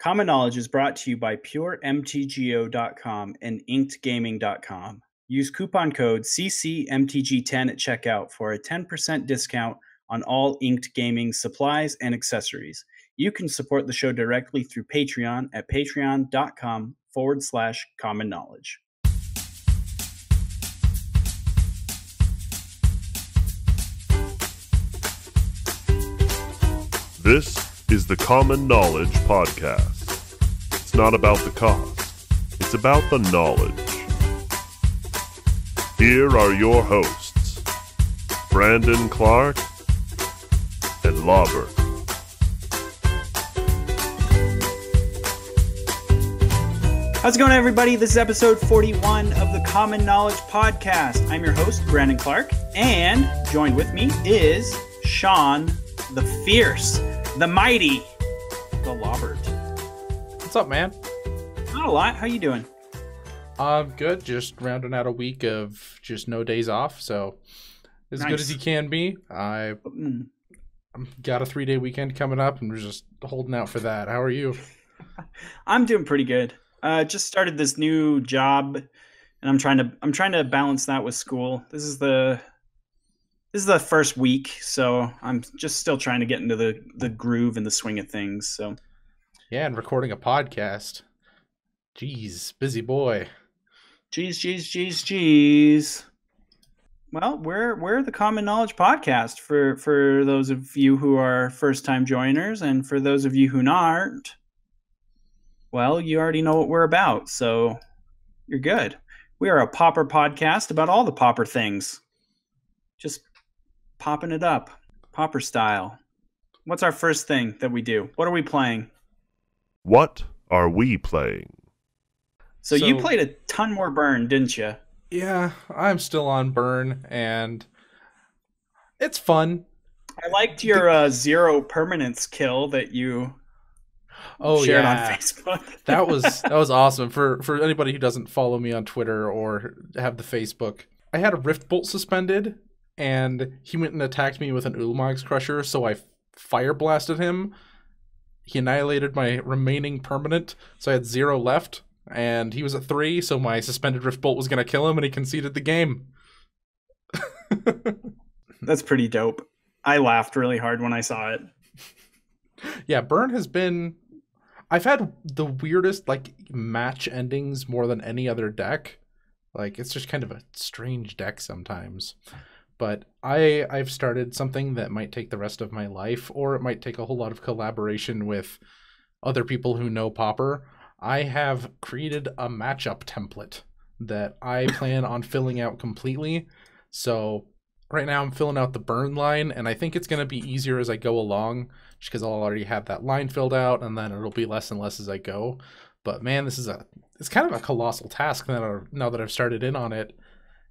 Common Knowledge is brought to you by PureMTGO.com and InkedGaming.com. Use coupon code CCMTG10 at checkout for a 10% discount on all Inked Gaming supplies and accessories. You can support the show directly through Patreon at patreon.com/common knowledge. This is the Common Knowledge Podcast. It's not about the cost, it's about the knowledge. Here are your hosts, Brandon Clark and Lobbert. How's it going, everybody? This is episode 41 of the Common Knowledge Podcast. I'm your host, Brandon Clark, and joined with me is Sean the Fierce, the Mighty, the Lobbert. What's up, man? Not a lot. How you doing? I'm good. Just rounding out a week of just no days off, so as good as you can be. I've got a 3-day weekend coming up, and we're just holding out for that. How are you? I'm doing pretty good. Just started this new job, and I'm trying to balance that with school. This is the first week, so I'm just still trying to get into the groove and the swing of things. So, yeah, and recording a podcast. Jeez, busy boy. Jeez. Well, we're the Common Knowledge Podcast for those of you who are first-time joiners, and for those of you who aren't, well, you already know what we're about, so you're good. We are a popper podcast about all the popper things. Just popping it up, popper style. What's our first thing that we do? What are we playing? What are we playing? So you played a ton more Burn, didn't you? Yeah, I'm still on Burn, and it's fun. I liked your zero permanence kill that you shared on Facebook. that was awesome. For anybody who doesn't follow me on Twitter or have the Facebook, I had a Rift Bolt suspended, and he went and attacked me with an Ulamog's Crusher, so I fire blasted him. He annihilated my remaining permanent, so I had 0 left, and he was at 3, so my suspended Rift Bolt was going to kill him, and he conceded the game. That's pretty dope. I laughed really hard when I saw it. Yeah, Burn has been... I've had the weirdest match endings more than any other deck. It's just kind of a strange deck sometimes. But I've started something that might take the rest of my life, or it might take a whole lot of collaboration with other people who know Pauper. I have created a matchup template that I plan on filling out completely. So right now I'm filling out the Burn line, and I think it's going to be easier as I go along, just because I'll already have that line filled out, and then it'll be less and less as I go. But man, it's kind of a colossal task now that I've started in on it.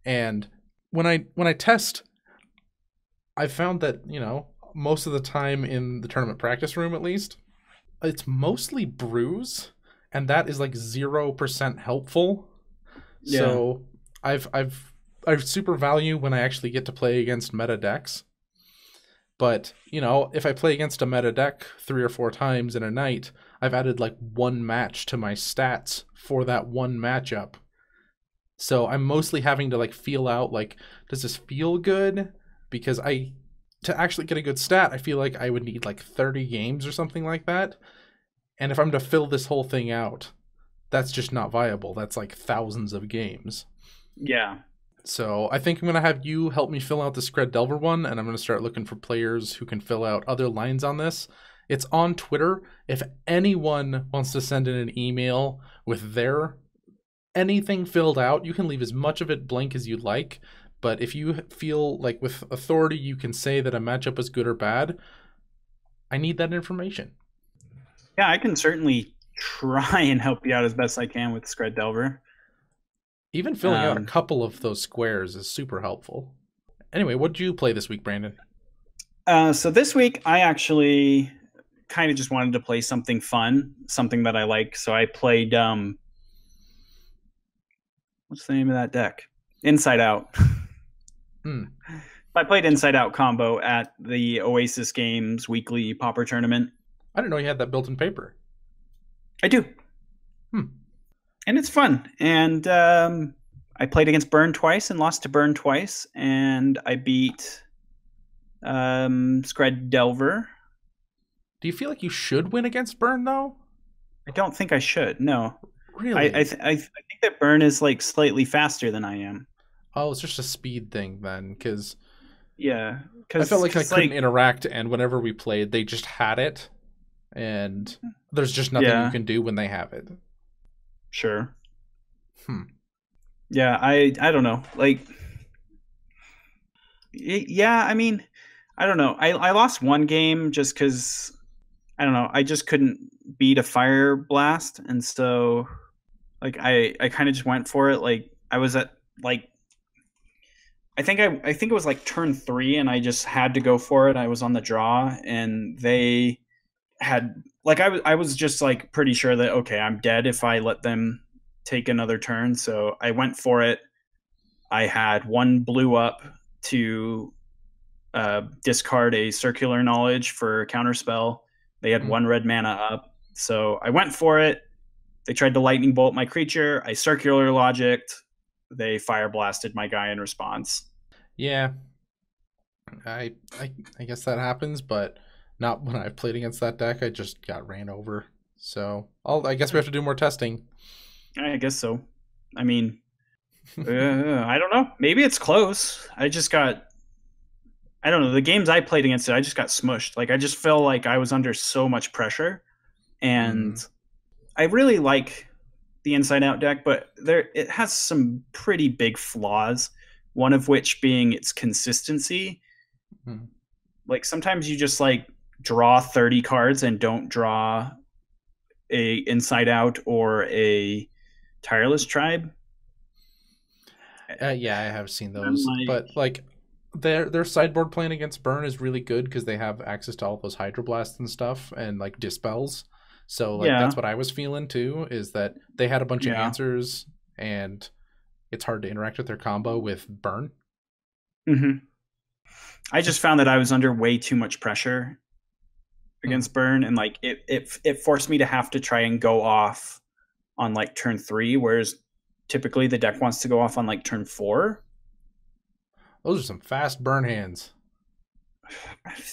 And when I test, I found that, most of the time in the tournament practice room, at least, it's mostly brews, and that is 0% helpful. Yeah. So I super value when I actually get to play against meta decks. But, if I play against a meta deck 3 or 4 times in a night, I've added 1 match to my stats for that one matchup. So I'm mostly having to feel out, does this feel good? Because to actually get a good stat, I feel like I would need 30 games or something like that. And if I'm to fill this whole thing out, that's just not viable. That's thousands of games. Yeah. So I think I'm going to have you help me fill out the Scred Delver one, and I'm going to start looking for players who can fill out other lines on this. It's on Twitter. If anyone wants to send in an email with their anything filled out, you can leave as much of it blank as you'd like. But if you feel with authority you can say that a matchup is good or bad, I need that information. Yeah, I can certainly try and help you out as best I can with Scred Delver. Even filling out a couple of those squares is super helpful. Anyway, what did you play this week, Brandon? So this week, I actually kind of just wanted to play something fun, something that I like. So I played, what's the name of that deck? Inside Out. I played Inside Out combo at the Oasis Games weekly Pauper tournament. I didn't know you had that built-in paper. I do. And it's fun. And I played against Burn twice and lost to Burn twice. And I beat Scred Delver. Do you feel like you should win against Burn, though? I don't think I should. No. Really? I think that Burn is like slightly faster than I am. Oh, it's just a speed thing then, because yeah, I felt like I couldn't interact, and whenever we played, they just had it, and there's just nothing you can do when they have it. Sure. Yeah, I don't know. Like, yeah, I mean, I don't know. I lost one game just because, I don't know, I just couldn't beat a Fire Blast, and so, like, I kind of just went for it. Like, I was at, like, I think it was like turn 3, and I just had to go for it. I was on the draw, and they had, like, I was just like pretty sure that, okay, I'm dead if I let them take another turn. So I went for it. I had one blue up to discard a Circular Knowledge for counterspell. They had one red mana up, so I went for it. They tried to lightning bolt my creature. I Circular Logicked. They fire blasted my guy in response. Yeah, I guess that happens, but not when I've played against that deck. I just got ran over. So I guess we have to do more testing. I guess so. I mean, I don't know. Maybe it's close. I don't know. The games I played against it, I just got smushed. Like, I just felt like I was under so much pressure, and I really like the Inside Out deck, but it has some pretty big flaws, one of which being its consistency. Like, sometimes you just like draw 30 cards and don't draw a Inside Out or a Tireless Tribe. Yeah, I have seen those, but like their sideboard playing against Burn is really good because they have access to all those Hydroblasts and stuff and like Dispels. So like that's what I was feeling too, is that they had a bunch of answers and it's hard to interact with their combo with Burn. I just found that I was under way too much pressure against Burn, and like it forced me to have to try and go off on like turn 3, whereas typically the deck wants to go off on like turn 4. Those are some fast Burn hands.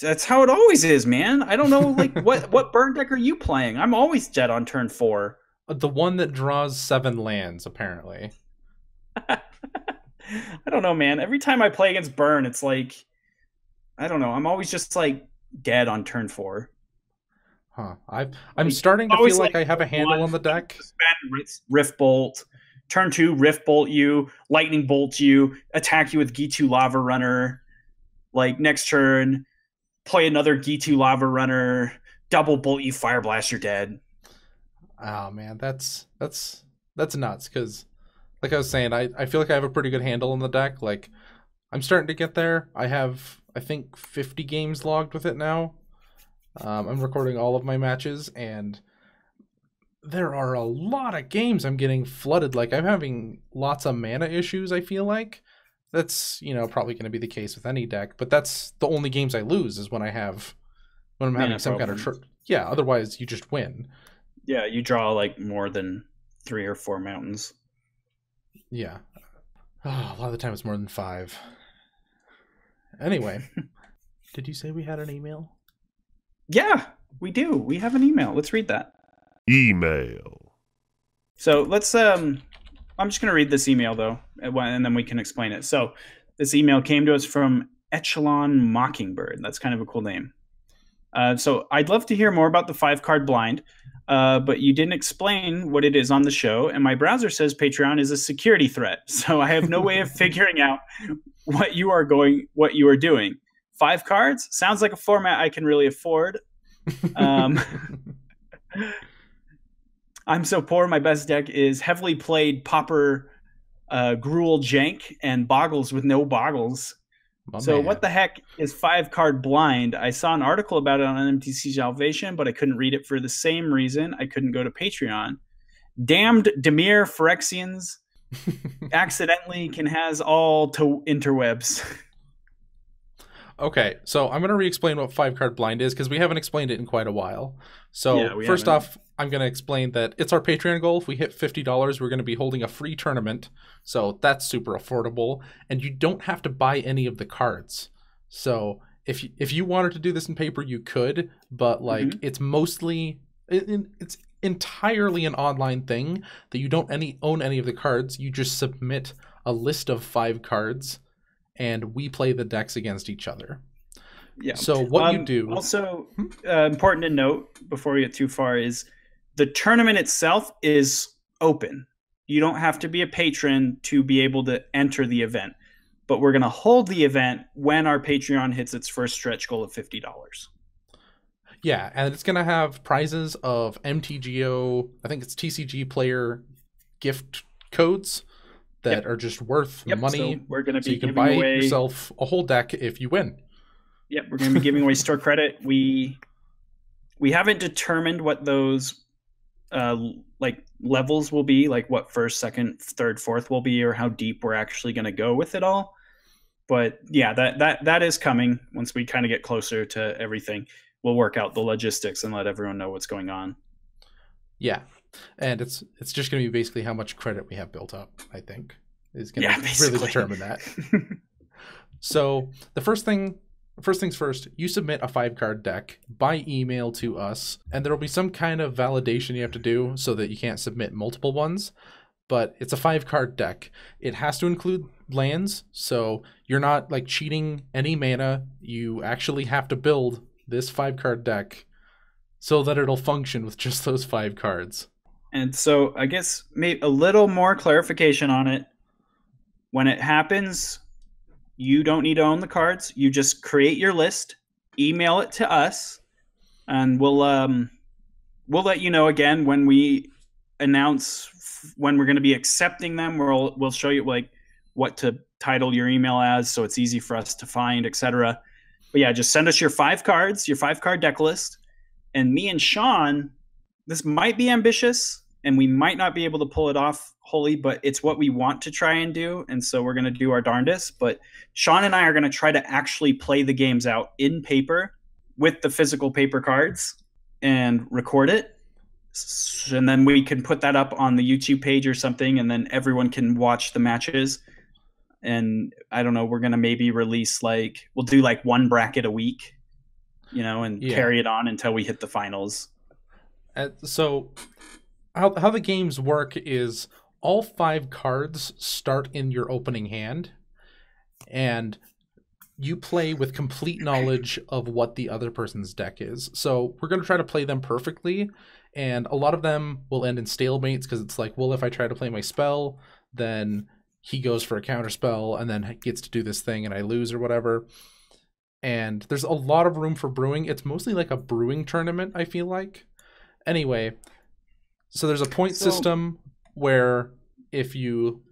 That's how it always is, man. I don't know, like what Burn deck are you playing? I'm always dead on turn 4. The one that draws 7 lands, apparently. I don't know, man. Every time I play against Burn, it's like, I don't know. I'm always just like dead on turn 4. Huh. I'm starting to feel like I have a handle on the deck. Rift Bolt. Turn 2, Rift Bolt you, Lightning Bolt you, attack you with Gitu Lava Runner. Like, next turn, play another Gitu Lava Runner, double bolt you, Fire Blast, you're dead. Oh man, that's nuts, because like I was saying, I feel like I have a pretty good handle on the deck. Like, I'm starting to get there. I have, I think, 50 games logged with it now. I'm recording all of my matches, and there are a lot of games I'm getting flooded. Like, I'm having lots of mana issues, I feel like. That's, probably going to be the case with any deck, but that's the only games I lose is when I'm having some kind of yeah, otherwise you just win. Yeah, you draw like more than 3 or 4 mountains. Yeah. Oh, a lot of the time it's more than 5. Anyway, did you say we had an email? Yeah, we do. We have an email. Let's read that. Email. So let's I'm just going to read this email though, and then we can explain it. So this email came to us from Echelon Mockingbird. That's kind of a cool name. So I'd love to hear more about the 5-card blind, but you didn't explain what it is on the show, and my browser says Patreon is a security threat. So I have no way of figuring out what you are doing. 5 cards sounds like a format I can really afford. I'm so poor. My best deck is heavily played Pauper, Gruul Jank, and Boggles with no Boggles. What the heck is 5-card blind? I saw an article about it on MTC Salvation, but I couldn't read it for the same reason. I couldn't go to Patreon. Damned Demir Phyrexians accidentally can has all to interwebs. Okay, so I'm going to re-explain what 5-card blind is because we haven't explained it in quite a while. So Yeah, we first haven't. off, I'm going to explain that it's our Patreon goal. If we hit $50, we're going to be holding a free tournament. So that's super affordable. And you don't have to buy any of the cards. So if you wanted to do this in paper, you could. But like it's mostly... It's entirely an online thing that you don't own any of the cards. You just submit a list of 5 cards and we play the decks against each other. Yeah. So what you do... Also, important to note before we get too far is the tournament itself is open. You don't have to be a patron to be able to enter the event. But we're going to hold the event when our Patreon hits its first stretch goal of $50. Yeah, and it's going to have prizes of MTGO, I think it's TCG player gift codes that are just worth money. So we're going to be you can giving buy away yourself a whole deck if you win. Yep, we're going to be giving away store credit. We haven't determined what those like levels will be, like what first, second, third, fourth will be, or how deep we're actually going to go with it all. But yeah, that is coming once we kind of get closer to everything. We'll work out the logistics and let everyone know what's going on. Yeah, and it's just going to be basically how much credit we have built up, I think, is going to really determine that. So the first things first, you submit a 5-card deck by email to us, and there will be some kind of validation you have to do so that you can't submit multiple ones. But it's a 5-card deck. It has to include lands, so you're not like cheating any mana. You actually have to build this 5-card deck so that it'll function with just those 5 cards. And so I guess maybe a little more clarification on it. When it happens, you don't need to own the cards. You just create your list, email it to us, and we'll let you know again when we announce when we're going to be accepting them. We'll show you like what to title your email as, so it's easy for us to find, etc. But yeah, just send us your 5 cards, your 5-card deck list. And me and Sean, this might be ambitious and we might not be able to pull it off wholly, but it's what we want to try and do. And so we're going to do our darndest. But Sean and I are going to try to actually play the games out in paper with the physical paper cards and record it. And then we can put that up on the YouTube page or something, and then everyone can watch the matches. And I don't know, we're going to maybe release we'll do 1 bracket a week, and carry it on until we hit the finals. So how the games work is all 5 cards start in your opening hand, and you play with complete knowledge of what the other person's deck is. So we're going to try to play them perfectly, and a lot of them will end in stalemates because it's like, well, if I try to play my spell, then he goes for a counter spell and then gets to do this thing and I lose or whatever. And there's a lot of room for brewing. It's mostly like a brewing tournament, I feel like. Anyway, so there's a point system where if you,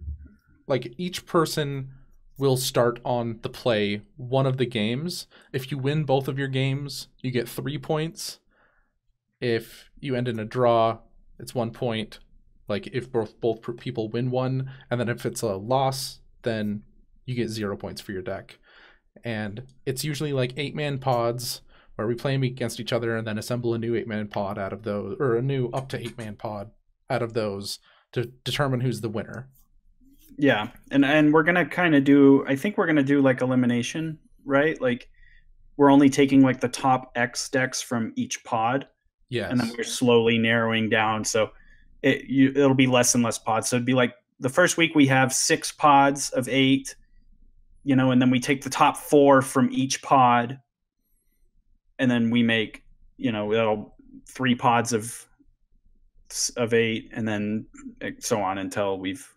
each person will start on the play one of the games. If you win both of your games, you get 3 points. If you end in a draw, it's 1 point. If both people win one, and then if it's a loss, then you get 0 points for your deck. And it's usually 8-man pods where we play them against each other and then assemble a new 8-man pod out of those, or a new up to 8-man pod out of those to determine who's the winner. Yeah, and we're gonna kind of do. I think we're gonna do elimination, right? We're only taking the top X decks from each pod. Yes. And then we're slowly narrowing down. So it'll be less and less pods. So it'd be the first week we have 6 pods of 8, and then we take the top 4 from each pod, and then we make, 3 pods of 8, and then so on until we've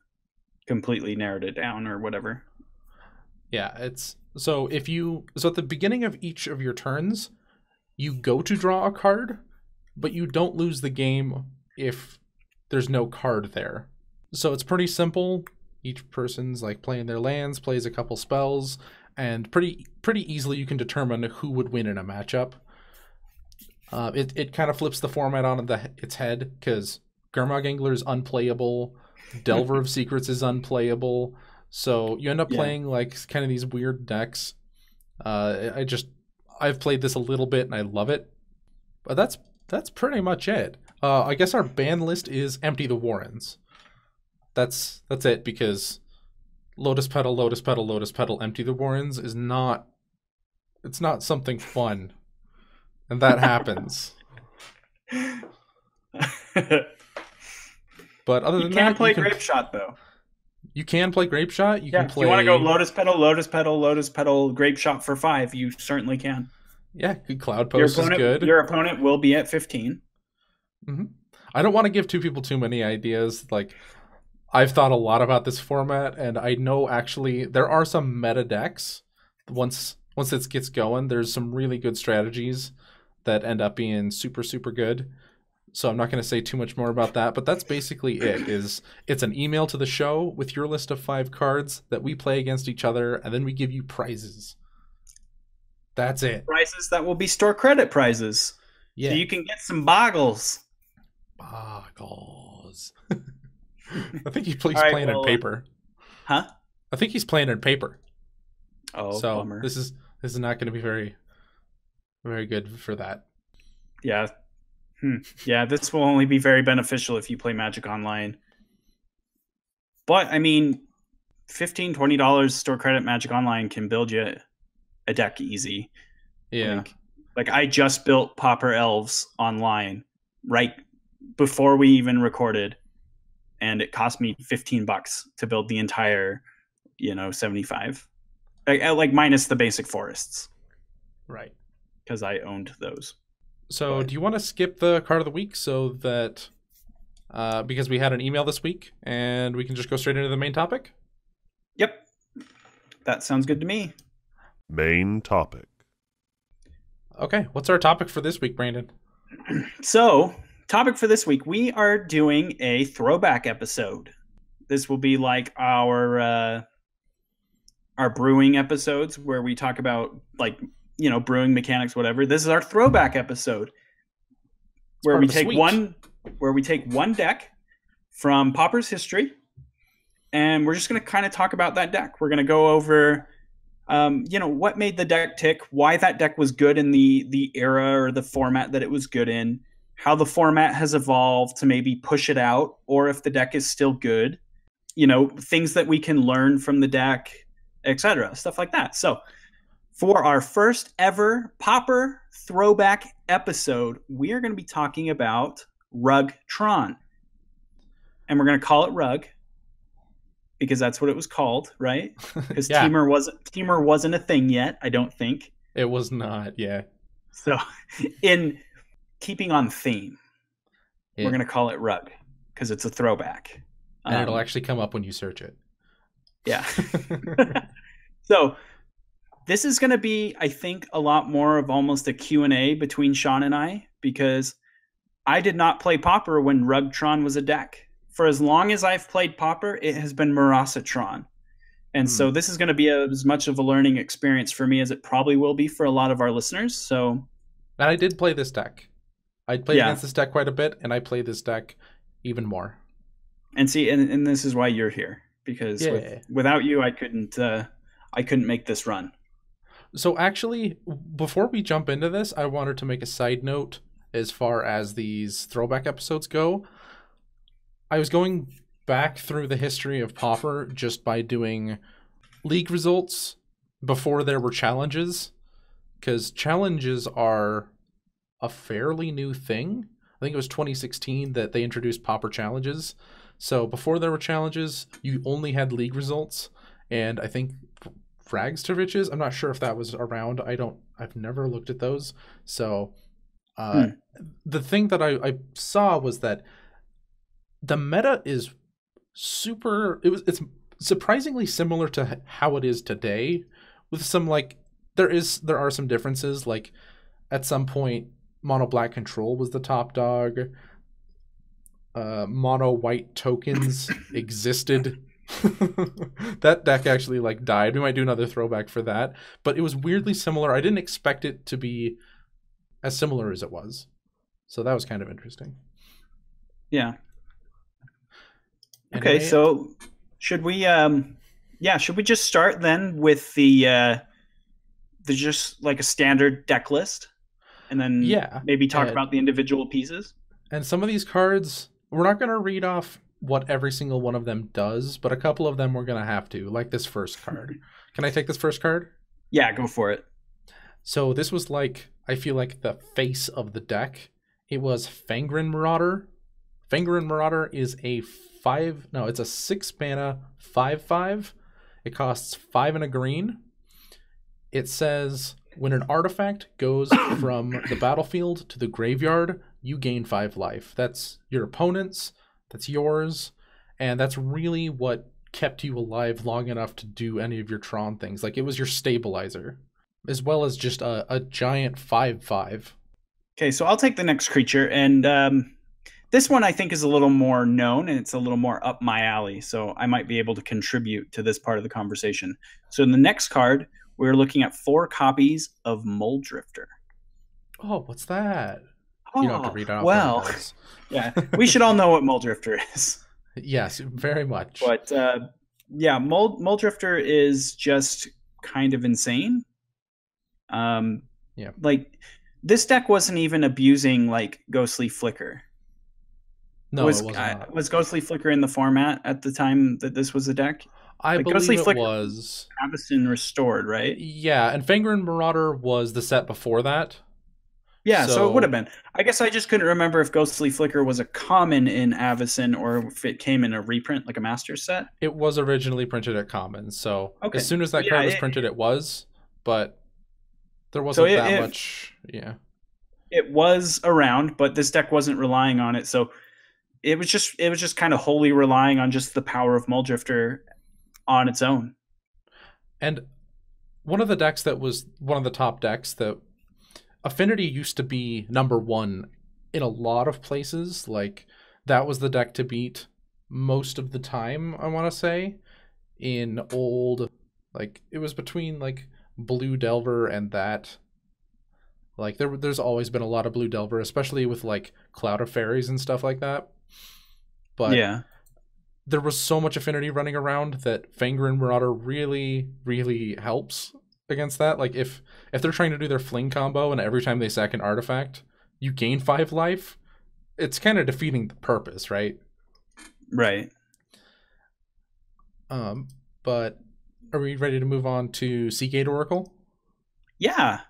completely narrowed it down or whatever. Yeah, so at the beginning of each of your turns, you go to draw a card, but you don't lose the game if there's no card there. So it's pretty simple. Each person's playing their lands, plays a couple spells, and pretty easily you can determine who would win in a matchup. It kind of flips the format on its head because Gurmag Angler is unplayable, Delver of Secrets is unplayable, so you end up playing kind of these weird decks. I've played this a little bit and I love it, but that's pretty much it. I guess our ban list is Empty the Warrens. That's it, because Lotus Petal, Lotus Petal, Lotus Petal, Empty the Warrens is not. It's not something fun, and that happens. But other than you that, can play Grape Shot though. You can play Grape Shot. You can play. If you want to go Lotus Petal, Lotus Petal, Lotus Petal, Grape Shot for 5, you certainly can. Yeah, good. Cloud Post is good. Your opponent will be at 15. Mm-hmm. I don't want to give two people too many ideas. Like, I've thought a lot about this format, and I know actually there are some meta decks. Once it gets going, there's some really good strategies that end up being super, super good. So I'm not going to say too much more about that, but that's basically it. It's an email to the show with your list of 5 cards that we play against each other, and then we give you prizes. That's it. Prizes that will be store credit prizes. Yeah. So you can get some boggles. Boggles. I think he's playing in paper. Huh? I think he's playing in paper. Oh, so bummer. This is not going to be very, very good for that. Yeah. Yeah, this will only be very beneficial if you play Magic Online. But, I mean, $15, $20 store credit Magic Online can build you a deck easy. Yeah. Like I just built Pauper Elves online right before we even recorded, and it cost me $15 to build the entire, 75. Like minus the basic forests. Right. Because I owned those. So do you want to skip the card of the week so that because we had an email this week and we can just go straight into the main topic? Yep. That sounds good to me. Main topic. Okay. What's our topic for this week, Brandon? So, topic for this week, we are doing a throwback episode. This will be like our brewing episodes where we talk about brewing mechanics, whatever. This is our throwback episode where we take one deck from Pauper's history, and we're just going to kind of talk about that deck. We're going to go over, what made the deck tick, why that deck was good in the era or the format that it was good in, how the format has evolved to maybe push it out, or if the deck is still good, things that we can learn from the deck, etc., stuff like that. So, for our first ever Pauper throwback episode, we are going to be talking about Rug Tron. And we're going to call it Rug because that's what it was called, right? Because yeah. Teamer wasn't a thing yet, I don't think. It was not, yeah. So, in keeping on theme, we're going to call it Rug because it's a throwback. And it'll actually come up when you search it. Yeah. So, this is going to be, I think, a lot more of almost a Q&A between Sean and I, because I did not play Pauper when Rugtron was a deck. For as long as I've played Pauper, it has been Marasatron. And so this is going to be as much of a learning experience for me as it probably will be for a lot of our listeners. So, and I did play this deck. I played against this deck quite a bit, and I played this deck even more. And see, and this is why you're here, because without you, I couldn't make this run. So actually, before we jump into this, I wanted to make a side note as far as these throwback episodes go. I was going back through the history of Pauper just by doing league results before there were challenges, because challenges are a fairly new thing. I think it was 2016 that they introduced Pauper challenges. So before there were challenges, you only had league results, and I think Frags to Riches, I'm not sure if that was around. I've never looked at those. So the thing that I saw was that the meta is it's surprisingly similar to how it is today, with some there are some differences. Like at some point, mono black control was the top dog. Mono white tokens existed. That deck actually died. We might do another throwback for that, but it was weirdly similar. I didn't expect it to be as similar as it was, so that was kind of interesting. Yeah. Anyway, okay, so should we just start then with the just like a standard deck list, and then maybe talk about the individual pieces. And some of these cards, we're not going to read off what every single one of them does, but a couple of them we're going to have to, like this first card. Can I take this first card? Yeah, go for it. So this was like, I feel like the face of the deck. It was Fangren Marauder. Fangren Marauder is it's a 6 mana 5/5. It costs 5 and a green. It says, when an artifact goes from the battlefield to the graveyard, you gain 5 life. That's your opponent's, that's yours, and that's really what kept you alive long enough to do any of your Tron things. Like, it was your stabilizer, as well as just a giant 5/5. Okay, so I'll take the next creature, and this one I think is a little more known, and it's a little more up my alley, so I might be able to contribute to this part of the conversation. So in the next card, we're looking at 4 copies of Mulldrifter. Oh, what's that? You don't have to read it out. Well, yeah, we should all know what Mulldrifter is. Yes, very much. But yeah, Mulldrifter is just kind of insane. Like, this deck wasn't even abusing like Ghostly Flicker. No, it was not. Was Ghostly Flicker in the format at the time that this was a deck? I believe Ghostly Flicker was Avacyn Restored, right? Yeah, and Fangren Marauder was the set before that. Yeah, so it would have been. I guess I just couldn't remember if Ghostly Flicker was a common in Avacyn or if it came in a reprint, like a master set. It was originally printed at common, so as soon as that card was printed, it was, but there wasn't that much. Yeah, it was around, but this deck wasn't relying on it, so it was just kind of wholly relying on just the power of Mulldrifter on its own. And one of the decks that was one of the top decks that Affinity used to be number 1 in a lot of places. Like, that was the deck to beat most of the time, I want to say, in old, like, it was between like Blue Delver and that. Like, there's always been a lot of Blue Delver, especially with like Cloud of Fairies and stuff like that. But yeah, there was so much Affinity running around that Fangren Marauder really, really helps against that. Like, if they're trying to do their fling combo and every time they sack an artifact you gain 5 life, it's kind of defeating the purpose, right? Right. But are we ready to move on to Seagate Oracle? Yeah.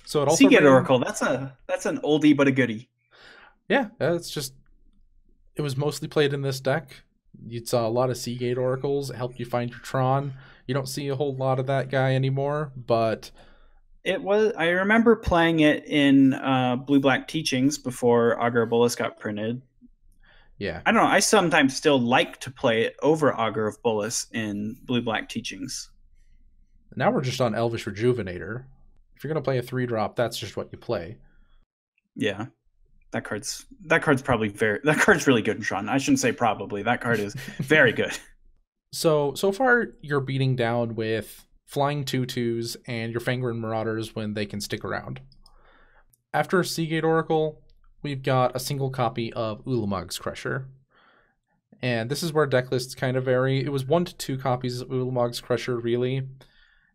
So it also Seagate Oracle, that's an oldie but a goodie. Yeah, it was mostly played in this deck. You saw a lot of Seagate Oracles. It helped you find your Tron. You don't see a whole lot of that guy anymore, but I remember playing it in Blue-Black Teachings before Augur of Bolas got printed. Yeah. I don't know. I sometimes still like to play it over Augur of Bolas in Blue-Black Teachings. Now we're just on Elvish Rejuvenator. If you're going to play a 3-drop, that's just what you play. Yeah. That card's really good in Tron. I shouldn't say probably. That card is very good. So far you're beating down with flying 2/2s and your Fangren Marauders when they can stick around. After Seagate Oracle, we've got a single copy of Ulamog's Crusher. And this is where deck lists kind of vary. It was 1 to 2 copies of Ulamog's Crusher, really.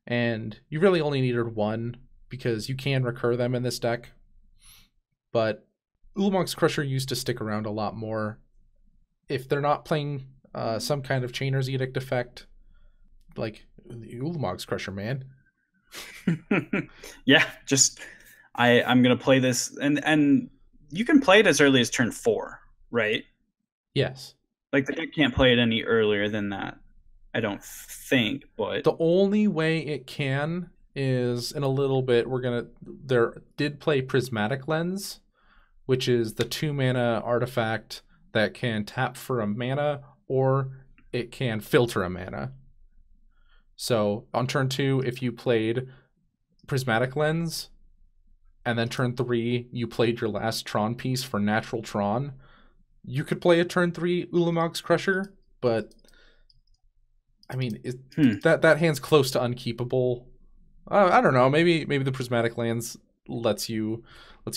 And you really only needed 1 because you can recur them in this deck. But Ulamog's Crusher used to stick around a lot more. If they're not playing some kind of Chainer's Edict effect, like Ulamog's Crusher, man. Yeah, just I'm gonna play this, and you can play it as early as turn 4, right? Yes. Like, the deck can't play it any earlier than that, I don't think. But the only way it can is in a little bit. There did play Prismatic Lens, which is the 2-mana artifact that can tap for a mana, or it can filter a mana. So on turn 2, if you played Prismatic Lens, and then turn 3, you played your last Tron piece for natural Tron, you could play a turn 3 Ulamog's Crusher, but I mean, that hand's close to unkeepable. I don't know. Maybe the Prismatic Lens lets you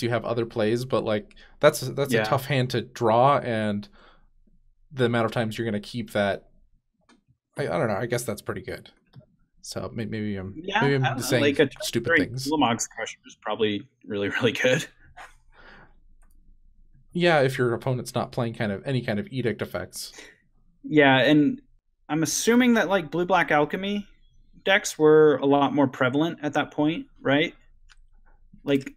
have other plays, but like that's a tough hand to draw, and the amount of times you're going to keep that, I don't know. I guess that's pretty good. So maybe Yeah, maybe I I'm don't know. saying Like a stupid things. Ulamog's Crusher is probably really, really good. Yeah, if your opponent's not playing any kind of edict effects. Yeah, and I'm assuming that like Blue Black Alchemy decks were a lot more prevalent at that point, right? Like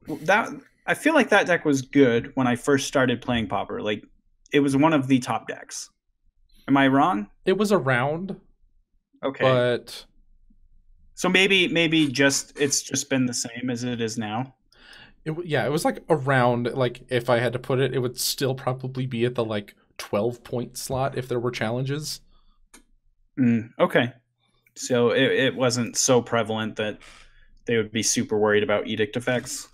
that, I feel like that deck was good when I first started playing Pauper. Like it was one of the top decks. Am I wrong? It was around, Okay. but So maybe just it's just been the same as it is now. it was like around, like if I had to put it, it would still probably be at the like 12-point slot if there were challenges. Okay. So it wasn't so prevalent that they would be super worried about edict effects.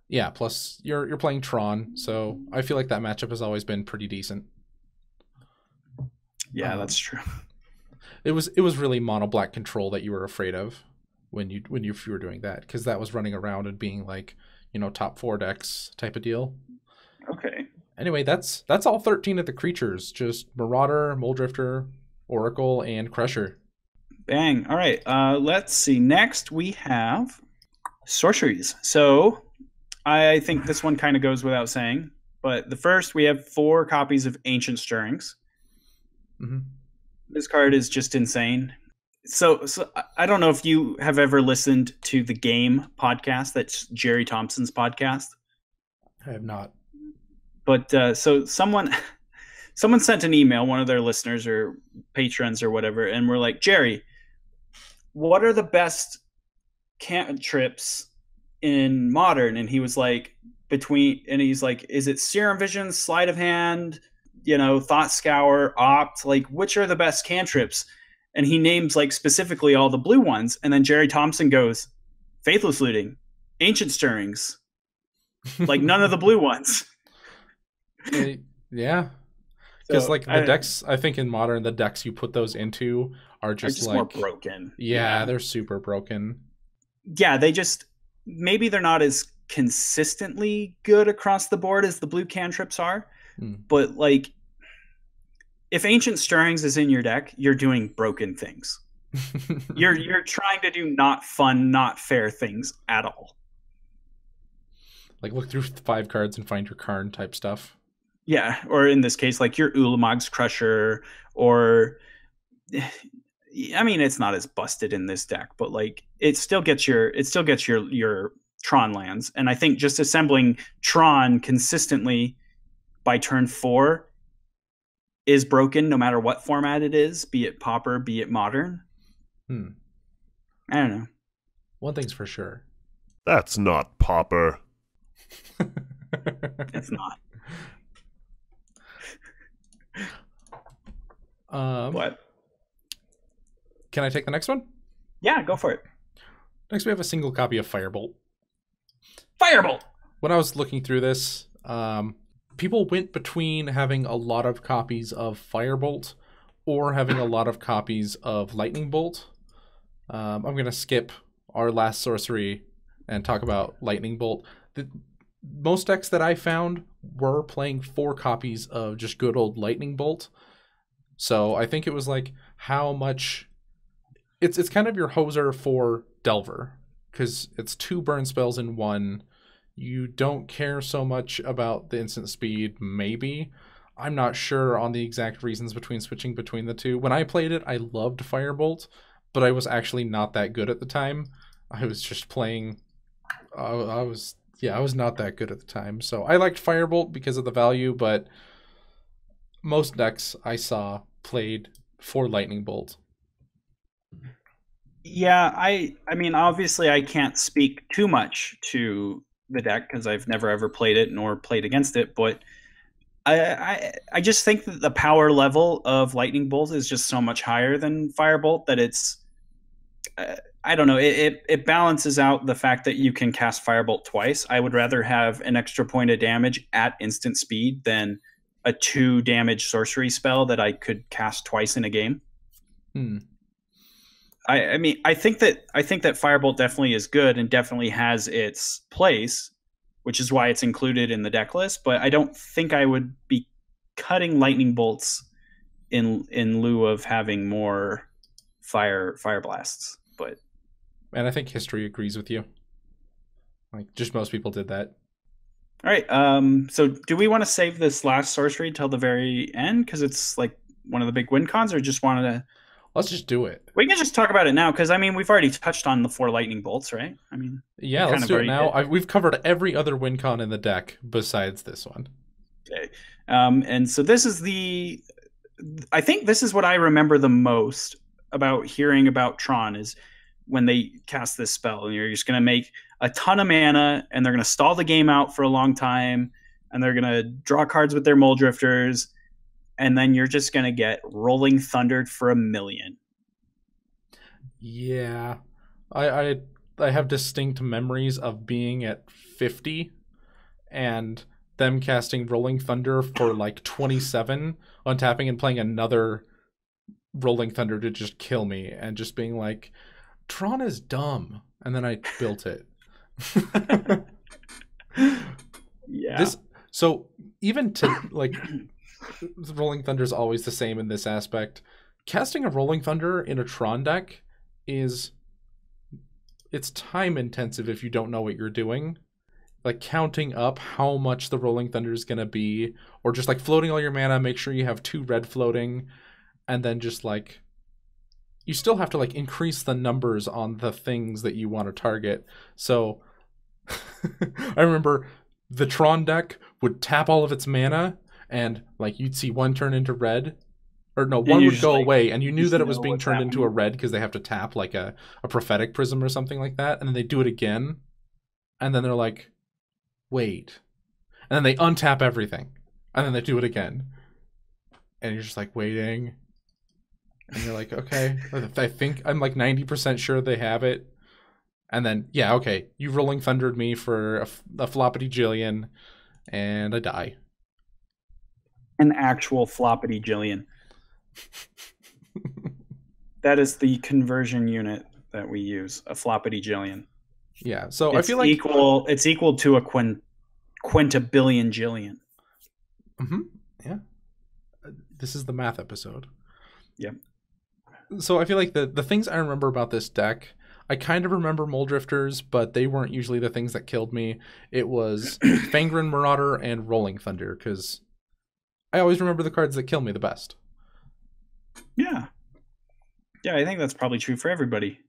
Yeah, plus you're playing Tron, so I feel like that matchup has always been pretty decent. Yeah, that's true. It was really mono black control that you were afraid of when you were doing that, because that was running around and being like, top 4 decks type of deal. Okay. Anyway, that's all 13 of the creatures, just Marauder, Moldrifter, Oracle, and Crusher. Bang. All right. Let's see. Next we have sorceries. So I think this one kind of goes without saying, but the first we have 4 copies of Ancient Stirrings. Mm-hmm. This card is just insane. So I don't know if you have ever listened to the Game podcast. That's Jerry Thompson's podcast. I have not. But so someone sent an email, one of their listeners or patrons or whatever, and we're like, Jerry, what are the best cantrips in Modern? And he was like, is it Serum Vision, Sleight of Hand, Thought Scour, Opt? Like, which are the best cantrips? And he names like specifically all the blue ones. And then Jerry Thompson goes, Faithless Looting, Ancient Stirrings, like none of the blue ones. Yeah. Because the decks, I think in Modern, the decks you put those into are just like more broken. Yeah, they're super broken. Yeah, maybe they're not as consistently good across the board as the blue cantrips are. But like, if Ancient Stirrings is in your deck, you're doing broken things. You're trying to do not fun, not fair things at all. Like look through 5 cards and find your Karn type stuff. Yeah, or in this case, like your Ulamog's Crusher, or I mean, it's not as busted in this deck, but like it still gets your Tron lands. And I think just assembling Tron consistently by turn 4 is broken no matter what format it is, be it Pauper, be it Modern. I don't know. One thing's for sure. That's not Pauper. It's not. What? Can I take the next one? Yeah, go for it. Next, we have a single copy of Firebolt. Firebolt! When I was looking through this, people went between having a lot of copies of Firebolt or having a lot of copies of Lightning Bolt. I'm going to skip our last sorcery and talk about Lightning Bolt. Most decks that I found were playing 4 copies of just good old Lightning Bolt. So I think it was like how much... It's kind of your hoser for Delver, because it's 2 burn spells in 1. You don't care so much about the instant speed, maybe. I'm not sure on the exact reasons between switching between the 2. When I played it, I loved Firebolt, but I was actually not that good at the time. I was just playing... I was not that good at the time. So I liked Firebolt because of the value, but most decks I saw played for Lightning Bolt. Yeah, I mean, obviously I can't speak too much to the deck because I've never ever played it nor played against it, but I just think that the power level of Lightning Bolt is just so much higher than Firebolt that it's I don't know, it balances out the fact that you can cast Firebolt twice. I would rather have an extra point of damage at instant speed than a 2 damage sorcery spell that I could cast twice in a game. I mean, I think that Firebolt definitely is good and definitely has its place, which is why it's included in the deck list. But I don't think I would be cutting Lightning Bolts in lieu of having more fire blasts. But And I think history agrees with you. Like, just most people did that. all right. So do we want to save this last sorcery till the very end because it's like one of the big win cons, or just wanted to? Let's just do it. We can just talk about it now because I mean we've already touched on the 4 lightning bolts, right? I mean, yeah, let's do it now. We've covered every other win con in the deck besides this one. Okay, and so this is I think this is what I remember the most about hearing about Tron is when they cast this spell, and you're just going to make a ton of mana, and they're going to stall the game out for a long time, and they're going to draw cards with their Mole Drifters. And then you're just going to get Rolling Thundered for 1 million. Yeah. I have distinct memories of being at 50 and them casting Rolling Thunder for like 27, untapping and playing another Rolling Thunder to just kill me and just being like, Tron is dumb. And then I built it. Yeah. So even to like... Rolling Thunder is always the same in this aspect. Casting a Rolling Thunder in a Tron deck it's time intensive if you don't know what you're doing. Like counting up how much the Rolling Thunder is going to be, or just like floating all your mana, make sure you have 2 red floating, and then just like you still have to like increase the numbers on the things that you want to target. So I remember the Tron deck would tap all of its mana, and like you'd see one turn into red, or no, one would go away, and you knew that it was being turned into a red because they have to tap like a prophetic prism or something like that, and then they do it again, and then they're like, wait, and then they untap everything, and then they do it again, and you're just like waiting, and you're like, okay, I think I'm like 90% sure they have it, and then yeah, okay, you Rolling Thundered me for a floppity jillion, and I die. An actual floppity jillion. That is the conversion unit that we use, a floppity jillion. Yeah, so I feel like it's equal to a quintabillion jillion. Mm-hmm. Yeah. This is the math episode. Yep. So I feel like the things I remember about this deck, I kind of remember Mole Drifters, but they weren't usually the things that killed me. It was Fangren Marauder and Rolling Thunder, because I always remember the cards that kill me the best. Yeah. Yeah, I think that's probably true for everybody.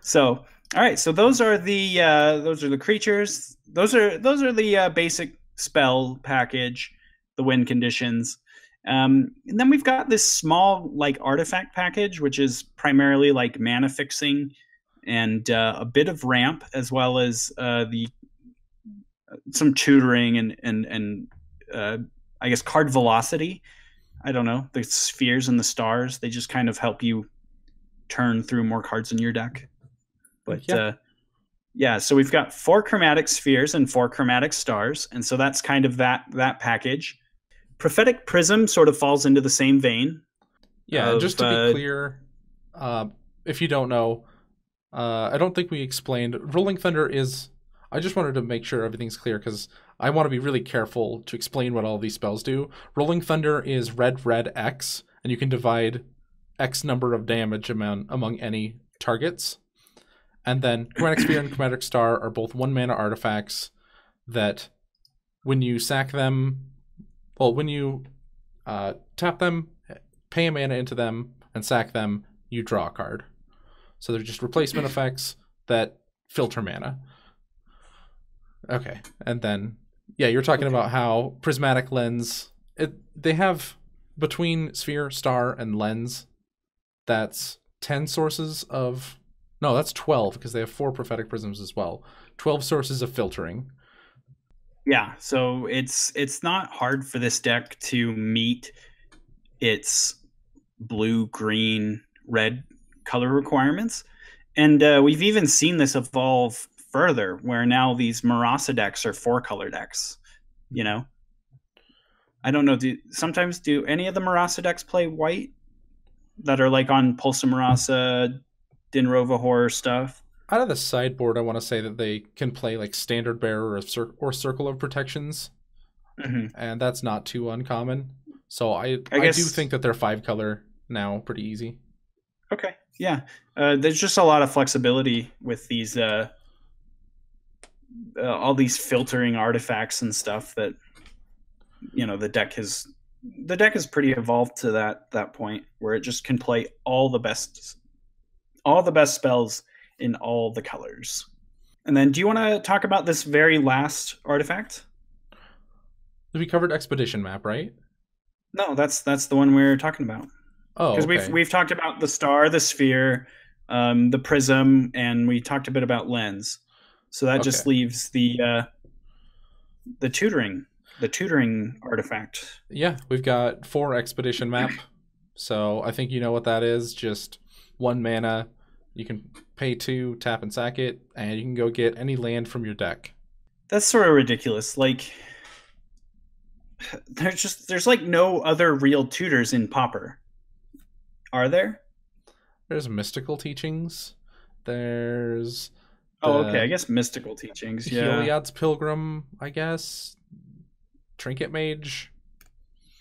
So, all right. So those are the creatures. Those are the basic spell package, the win conditions. And then we've got this small like artifact package, which is primarily like mana fixing and a bit of ramp, as well as some tutoring and I guess card velocity. I don't know, the spheres and the stars, they just kind of help you turn through more cards in your deck. But yeah, so we've got 4 chromatic spheres and 4 chromatic stars, and so that's kind of that package. Prophetic Prism sort of falls into the same vein. Yeah, just to be clear, if you don't know, I don't think we explained, Rolling Thunder is, I just wanted to make sure everything's clear because I want to be really careful to explain what all these spells do. Rolling Thunder is red, red, X, and you can divide X number of damage among any targets. And then Chromatic Sphere and Chromatic Star are both 1 mana artifacts that when you sack them, well, when you tap them, pay a mana into them, and sack them, you draw a card. So they're just replacement effects that filter mana. Okay, and then, yeah, you're talking about how Prismatic Lens, they have, between Sphere, Star, and Lens, that's 10 sources of, no, that's 12, because they have 4 Prophetic Prisms as well. 12 sources of filtering. Yeah, so it's not hard for this deck to meet its blue, green, red color requirements. And we've even seen this evolve further, where now these Marasa decks are 4-color decks. You know, I don't know. Sometimes do any of the Marasa decks play white that are like on Pulsa Marasa, Dinrova Horror stuff? Out of the sideboard, I want to say that they can play like Standard Bearer or Circle of Protections, and that's not too uncommon. So I do think that they're 5-color. now pretty easy. Okay. Yeah. There's just a lot of flexibility with these all these filtering artifacts and stuff that the deck is pretty evolved to that point where it just can play all the best spells in all the colors. And then do you want to talk about this very last artifact? We covered Expedition map, right? No, that's the one we're talking about. Oh, because okay. we've talked about the star, the sphere, the prism, and we talked a bit about lens. So that just leaves the tutoring artifact. Yeah, we've got 4 Expedition map. So I think you know what that is. Just 1 mana. You can pay 2, tap and sack it, and you can go get any land from your deck. That's sort of ridiculous. Like, there's like no other real tutors in Pauper. Are there? There's mystical teachings. There's okay. I guess mystical teachings. Yeah. Heliod's Pilgrim, I guess. Trinket Mage.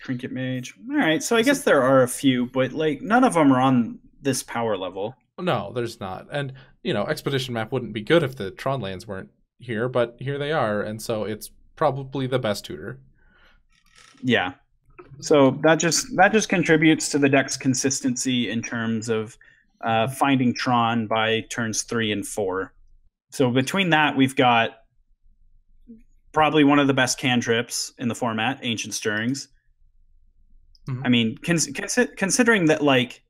All right. So I guess there are a few, but like none of them are on this power level. No, there's not. And Expedition map wouldn't be good if the Tron lands weren't here, but here they are, and so it's probably the best tutor. Yeah. So that just contributes to the deck's consistency in terms of finding Tron by turns 3 and 4. So between that, we've got probably one of the best cantrips in the format, Ancient Stirrings. Mm-hmm. I mean, considering that, like,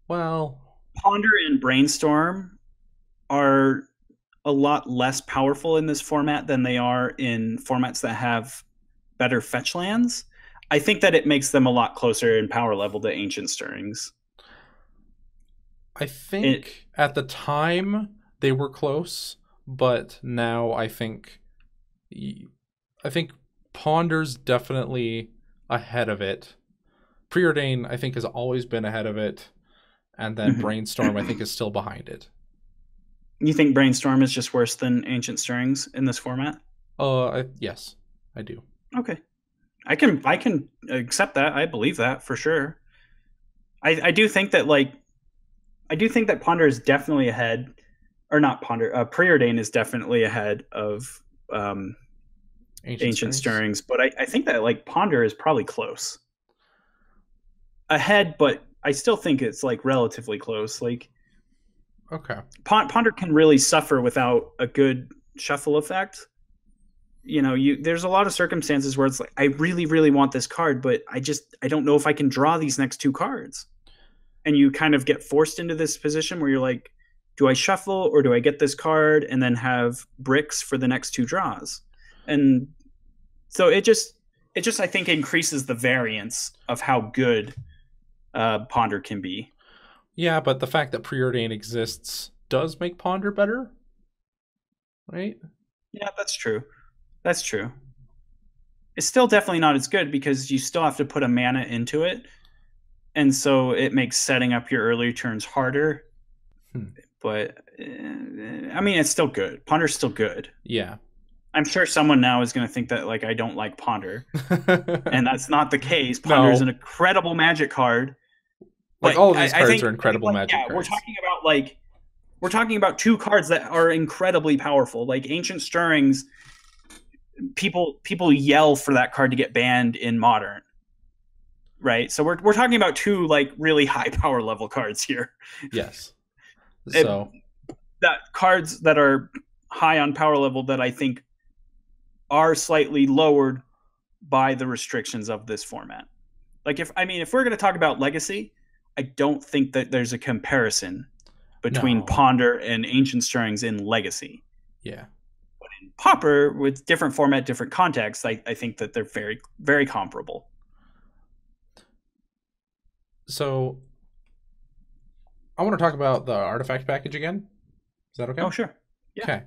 Ponder and Brainstorm are a lot less powerful in this format than they are in formats that have better fetch lands. I think that it makes them a lot closer in power level to Ancient Stirrings. I think at the time they were close, but now I think Ponder's definitely ahead of it. Preordain, I think, has always been ahead of it, and then Brainstorm, I think, is still behind it. You think Brainstorm is just worse than Ancient Stirrings in this format? Yes, I do. Okay. I can accept that. I believe that for sure. I do think that Ponder is definitely ahead, or not Ponder. Preordain is definitely ahead of Ancient Stirrings, but I think that like Ponder is probably close. Ahead, but I still think it's like relatively close. Like, okay, Ponder can really suffer without a good shuffle effect. There's a lot of circumstances where it's like, I really, really want this card, but I don't know if I can draw these next 2 cards. And you kind of get forced into this position where you're like, do I shuffle or do I get this card and then have bricks for the next 2 draws? And so it just I think increases the variance of how good Ponder can be. Yeah, but the fact that Preordain exists does make Ponder better, right? Yeah, that's true. It's still definitely not as good because you still have to put a mana into it. And so it makes setting up your early turns harder. But, I mean, it's still good. Ponder's still good. Yeah. I'm sure someone now is going to think that, like, I don't like Ponder. And that's not the case. Ponder is an incredible Magic card. Like, all of these cards are incredible Magic cards. We're talking about 2 cards that are incredibly powerful. Like, Ancient Stirrings, people yell for that card to get banned in Modern. Right? So we're talking about 2 like really high power level cards here. Yes. So that cards that are high on power level that I think are slightly lowered by the restrictions of this format. Like if we're going to talk about Legacy, I don't think that there's a comparison between Ponder and Ancient Stirrings in Legacy. Yeah. But in Pauper, with different format, different context, I think that they're very, very comparable. So I want to talk about the artifact package again. Is that okay? Oh, sure. Yeah. Okay.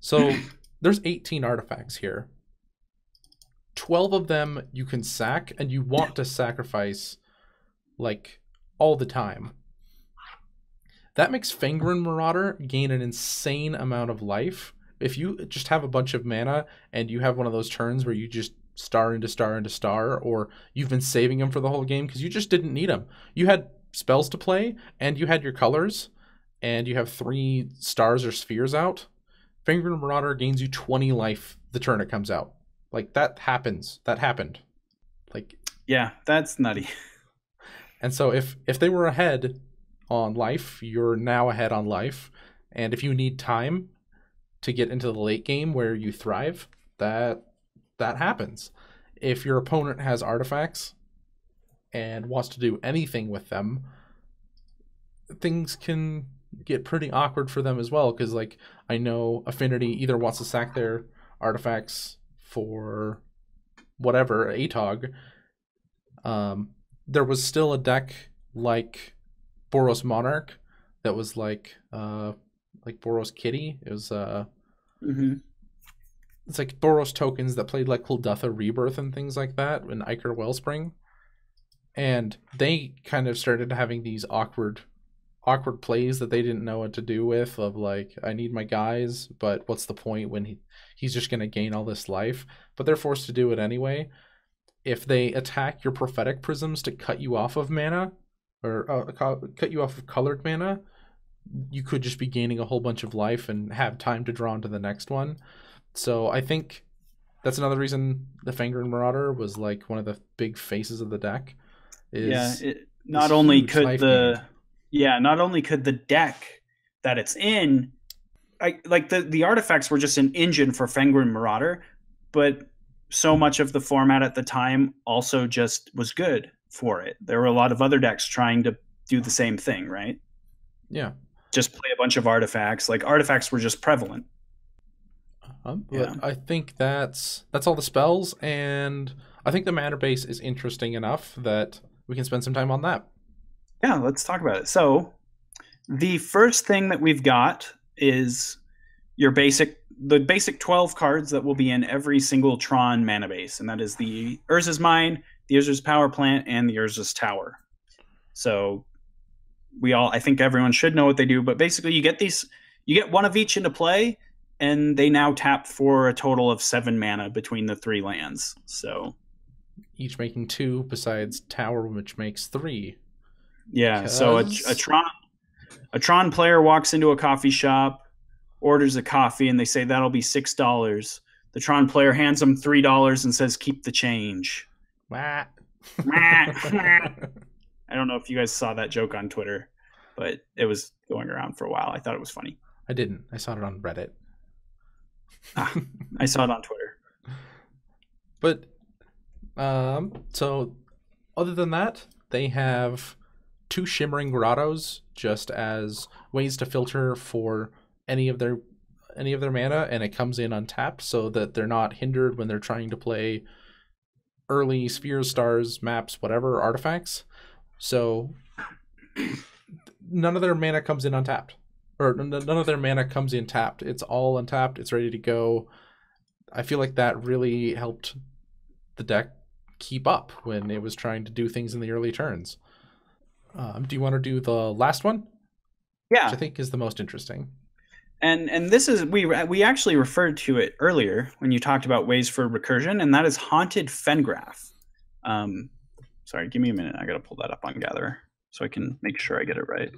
So there's 18 artifacts here. 12 of them you can sack, and you want to sacrifice like all the time. That makes Fangren Marauder gain an insane amount of life. If you just have a bunch of mana and you have one of those turns where you just star into star into star, or you've been saving them for the whole game because you just didn't need them. You had spells to play, and you had your colors, and you have 3 stars or spheres out. Fangren Marauder gains you 20 life the turn it comes out. Like, that happens. That happened. Like, yeah, that's nutty. And so if they were ahead on life, you're now ahead on life. And if you need time to get into the late game where you thrive, that happens. If your opponent has artifacts and wants to do anything with them, things can get pretty awkward for them as well, because like I know Affinity either wants to sack their artifacts for whatever, ATOG. There was still a deck like Boros Monarch that was like Boros Kitty. It was it's like Boros tokens that played like Kuldotha Rebirth and things like that, and Ichor Wellspring. And they kind of started having these awkward plays that they didn't know what to do with, of like, I need my guys, but what's the point when he's just going to gain all this life? But they're forced to do it anyway. If they attack your Prophetic Prisms to cut you off of mana, or cut you off of colored mana, you could just be gaining a whole bunch of life and have time to draw into the next one. So I think that's another reason the Fangren Marauder was like one of the big faces of the deck. Not only could the deck that it's in, the artifacts were just an engine for Fangren Marauder, but so much of the format at the time also just was good for it. There were a lot of other decks trying to do the same thing, right? Yeah. Just play a bunch of artifacts. Like, artifacts were just prevalent. But I think that's all the spells, and I think the mana base is interesting enough that we can spend some time on that. Yeah, let's talk about it. So, the first thing that we've got is the basic 12 cards that will be in every single Tron mana base, and that is the Urza's Mine, the Urza's Power Plant, and the Urza's Tower. So, I think everyone should know what they do, but basically you get one of each into play, and they now tap for a total of 7 mana between the 3 lands. So each making 2 besides Tower, which makes 3. Yeah, so a Tron player walks into a coffee shop, orders a coffee, and they say that'll be $6. The Tron player hands them $3 and says, "Keep the change." Wah. I don't know if you guys saw that joke on Twitter, but it was going around for a while. I thought it was funny. I didn't. I saw it on Reddit. I saw it on Twitter. But so other than that, they have 2 Shimmering Grottos just as ways to filter for any of their mana, and it comes in untapped so that they're not hindered when they're trying to play early spheres, stars, maps, whatever artifacts. So none of their mana comes in untapped. Or none of their mana comes in tapped. It's all untapped. It's ready to go. I feel like that really helped the deck keep up when it was trying to do things in the early turns. Do you want to do the last one? Yeah. Which I think is the most interesting. And this is, we actually referred to it earlier when you talked about ways for recursion, and that is Haunted Fengraf. Sorry, give me a minute. I got to pull that up on Gatherer so I can make sure I get it right.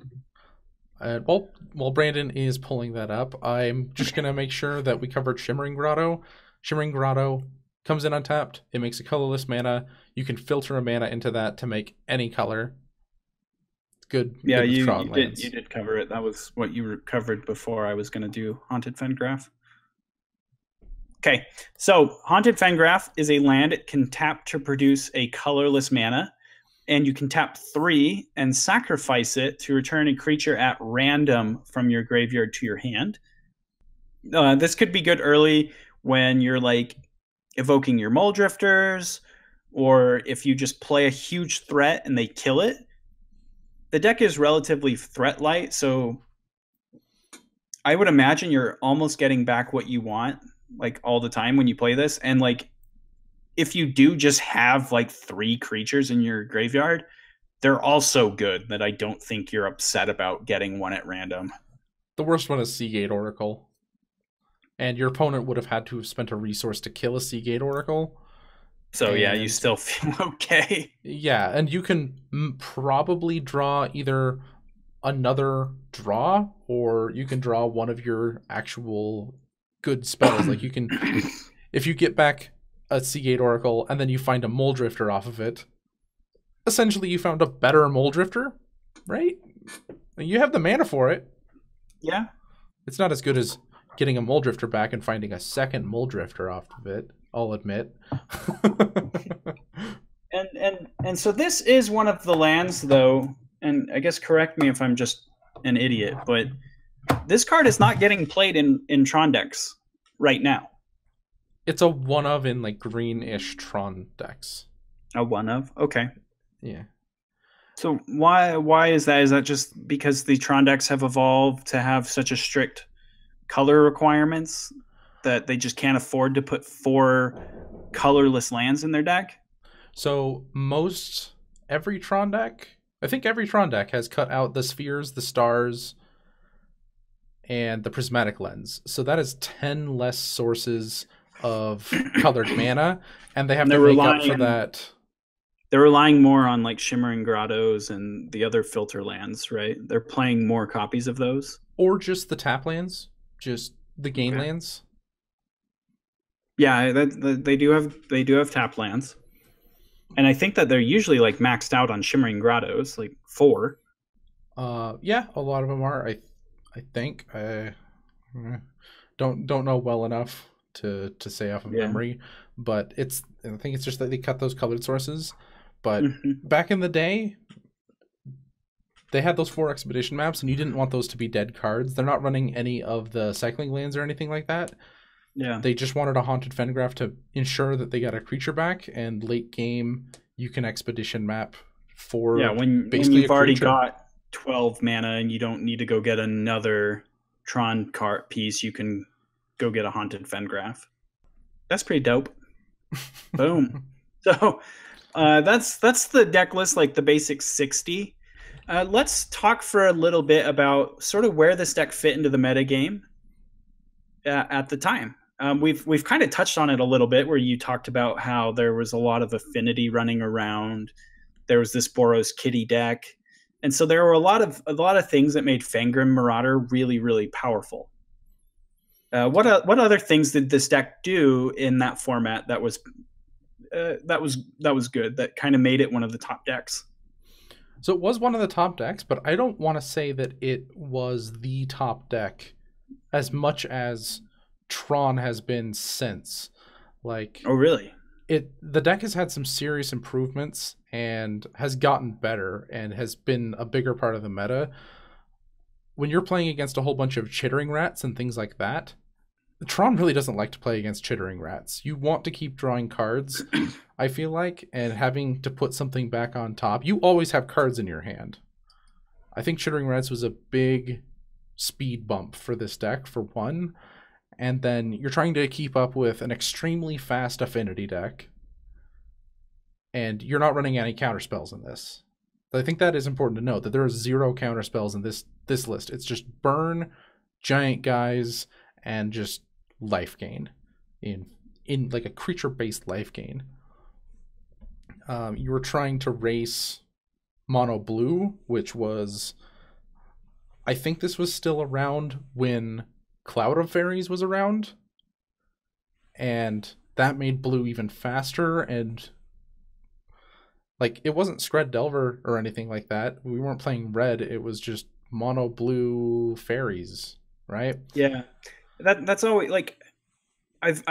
While Brandon is pulling that up, I'm just going to make sure that we covered Shimmering Grotto. Shimmering Grotto comes in untapped. It makes a colorless mana. You can filter a mana into that to make any color. Good. Yeah, good you did cover it. That was what you covered before I was going to do Haunted Fengraf. Okay, so Haunted Fengraf is a land. It can tap to produce a colorless mana. And you can tap 3 and sacrifice it to return a creature at random from your graveyard to your hand. This could be good early when you're like evoking your Mole Drifters, or if you just play a huge threat and they kill it. The deck is relatively threat light, so I would imagine you're almost getting back what you want like all the time when you play this. And like, if you do just have like 3 creatures in your graveyard, they're all so good that I don't think you're upset about getting one at random. The worst one is Seagate Oracle. And your opponent would have had to have spent a resource to kill a Seagate Oracle. So yeah, you And still feel okay. yeah, and you can probably draw either another draw, or you can draw one of your actual good spells. Like you can, if you get back a Seagate Oracle and then you find a Mole Drifter off of it, essentially you found a better Mole Drifter, right? You have the mana for it. Yeah. It's not as good as getting a Mole Drifter back and finding a second Mole Drifter off of it, I'll admit. And so this is one of the lands, though, and I guess correct me if I'm just an idiot, but this card is not getting played in Tron decks right now. It's a one of in like greenish Tron decks. A one of? Okay. Yeah. So why is that? Is that just because the Tron decks have evolved to have such a strict color requirements that they just can't afford to put 4 colorless lands in their deck? So every Tron deck, I think every Tron deck has cut out the spheres, the stars, and the prismatic lens. So that is 10 less sources of colored mana, and they have to make up for that. They're relying more on like Shimmering Grottos and the other filter lands, right? They're playing more copies of those. Or just the tap lands, just the gain lands. Yeah, they do have tap lands. And I think that they're usually like maxed out on Shimmering Grottos, like 4. Yeah, a lot of them are. I think I don't know well enough to say off of memory, but I think it's just that they cut those colored sources. But back in the day, they had those 4 expedition maps, and you didn't want those to be dead cards. They're not running any of the cycling lands or anything like that. Yeah. They just wanted a Haunted Fengraf to ensure that they got a creature back, and late game you can expedition map for when you've already got 12 mana and you don't need to go get another Tron card piece, you can go get a Haunted Fengraf. That's pretty dope. Boom. So that's the deck list, like the basic 60. Let's talk for a little bit about sort of where this deck fit into the meta game at the time. We've kind of touched on it a little bit, where you talked about how there was a lot of affinity running around. There was this Boros Kitty deck, and so there were a lot of things that made Fangrim Marauder really, really powerful. What other things did this deck do in that format that was good, that kind of made it one of the top decks? So it was one of the top decks, but I don't want to say that it was the top deck as much as Tron has been since. Like, oh really? The deck has had some serious improvements and has gotten better and has been a bigger part of the meta. When you're playing against a whole bunch of chittering rats and things like that, Tron really doesn't like to play against chittering rats. You want to keep drawing cards, I feel like, and having to put something back on top. You always have cards in your hand. I think chittering rats was a big speed bump for this deck, for one. And then you're trying to keep up with an extremely fast affinity deck, and you're not running any counter spells in this. I think that is important to note, that there are 0 counter spells in this list. It's just burn, giant guys, and just life gain in like a creature-based life gain. You were trying to race mono blue, which was, I think this was still around when Cloud of Fairies was around, and that made blue even faster. And like, it wasn't Scred Delver or anything like that. We weren't playing red. It was just mono blue fairies, right? Yeah, that's always like, I've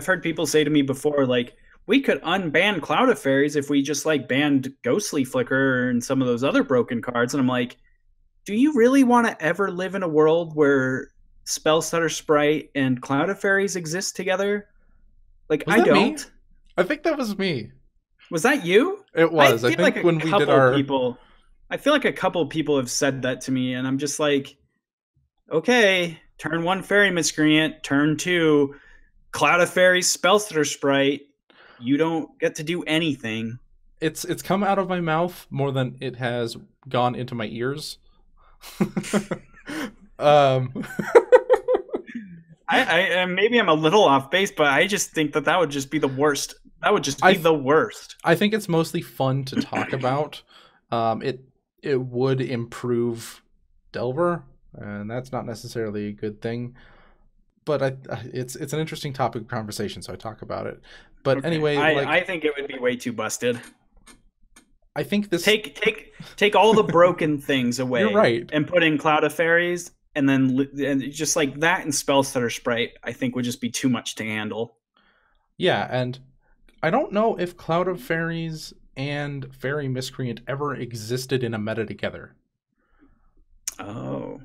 heard people say to me before, like, we could unban Cloud of Fairies if we just like banned Ghostly Flicker and some of those other broken cards. And I'm like, do you really want to ever live in a world where Spellstutter Sprite and Cloud of Fairies exist together? Like, I don't. Me? I think that was me. Was that you? It was. I think when we did our... I feel like a couple people have said that to me, and I'm just like, okay, turn 1 Fairy Miscreant, turn 2 Cloud of Fairies Spellstutter Sprite. You don't get to do anything. It's come out of my mouth more than it has gone into my ears. I I maybe I'm a little off base, but I just think that would just be the worst. That would just be the worst. I think it's mostly fun to talk about. It would improve Delver, and that's not necessarily a good thing. But it's an interesting topic of conversation, so I talk about it. But okay. Anyway, I think it would be way too busted. I think this take all the broken things away. You're right. And put in Cloud of Fairies, and just like that and Spellstutter Sprite, I think would just be too much to handle. Yeah, and I don't know if Cloud of Fairies and Fairy Miscreant ever existed in a meta together. Oh.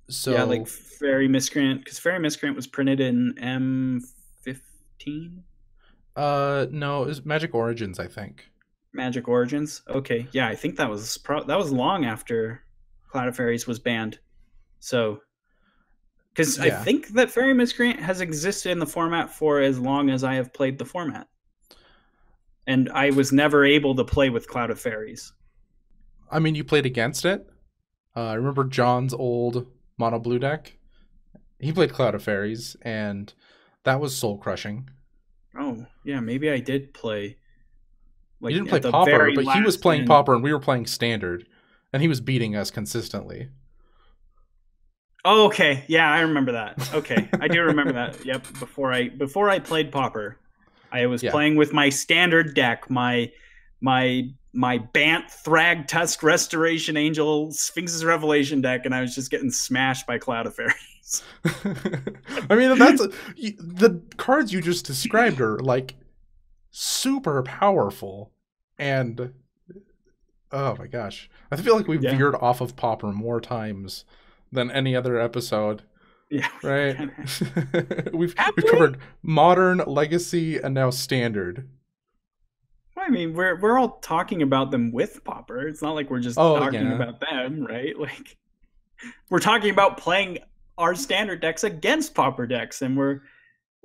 So yeah, like Fairy Miscreant, because Fairy Miscreant was printed in M15? No, it was Magic Origins, I think. Magic Origins? Okay, yeah, I think that was long after Cloud of Fairies was banned. So, because I think that Fairy Miscreant has existed in the format for as long as I have played the format. And I was never able to play with Cloud of Fairies. I mean, you played against it? I remember John's old mono blue deck. He played Cloud of Fairies, and that was soul crushing. Oh, yeah, maybe I did play. Like, you didn't play Pauper, but he was playing Pauper and we were playing Standard, and he was beating us consistently. Oh, okay. Yeah, I remember that. Okay, I do remember that. Yep. Before I played Pauper, I was playing with my Standard deck, my Bant Thrag Tusk Restoration Angel Sphinx's Revelation deck, and I was just getting smashed by Cloud of Fairies. I mean, the cards you just described are like super powerful, and oh my gosh, I feel like we've veered off of Pauper more times than any other episode. Yeah, right. We've covered Modern, Legacy, and now Standard. I mean, we're all talking about them with Pauper. It's not like we're just talking about them, right? Like, we're talking about playing our Standard decks against Pauper decks, and we're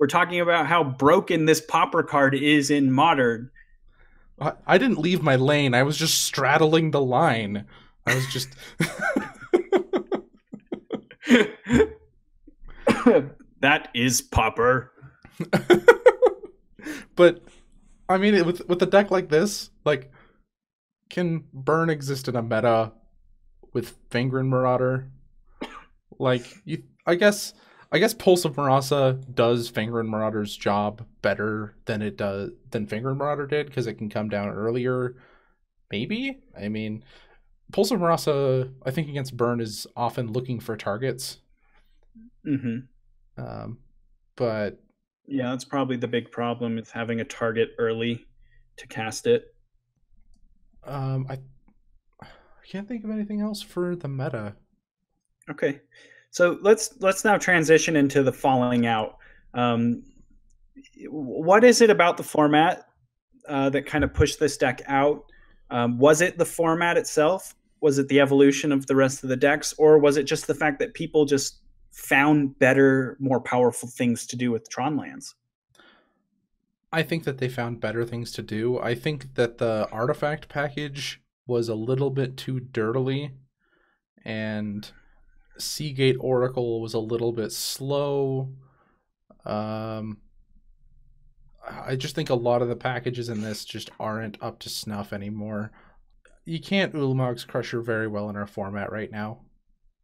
talking about how broken this Pauper card is in Modern. I didn't leave my lane. I was just straddling the line. I was just... That is Pauper. But, I mean, with a deck like this, like, can Burn exist in a meta with Fangren Marauder? Like, I guess Pulse of Marasa does Fangren Marauder's job better than Fangren Marauder did, because it can come down earlier. Maybe? I mean, Pulse of Marasa, I think, against Burn is often looking for targets. Mm-hmm. But yeah, that's probably the big problem, is having a target early to cast it. I can't think of anything else for the meta. Okay, so let's now transition into the falling out. What is it about the format that kind of pushed this deck out? Was it the format itself? Was it the evolution of the rest of the decks? Or was it just the fact that people just found better, more powerful things to do with Tron lands? I think that they found better things to do. I think that the artifact package was a little bit too dirtily, and Seagate Oracle was a little bit slow. I just think a lot of the packages in this just aren't up to snuff anymore. You can't Ulamog's Crusher very well in our format right now.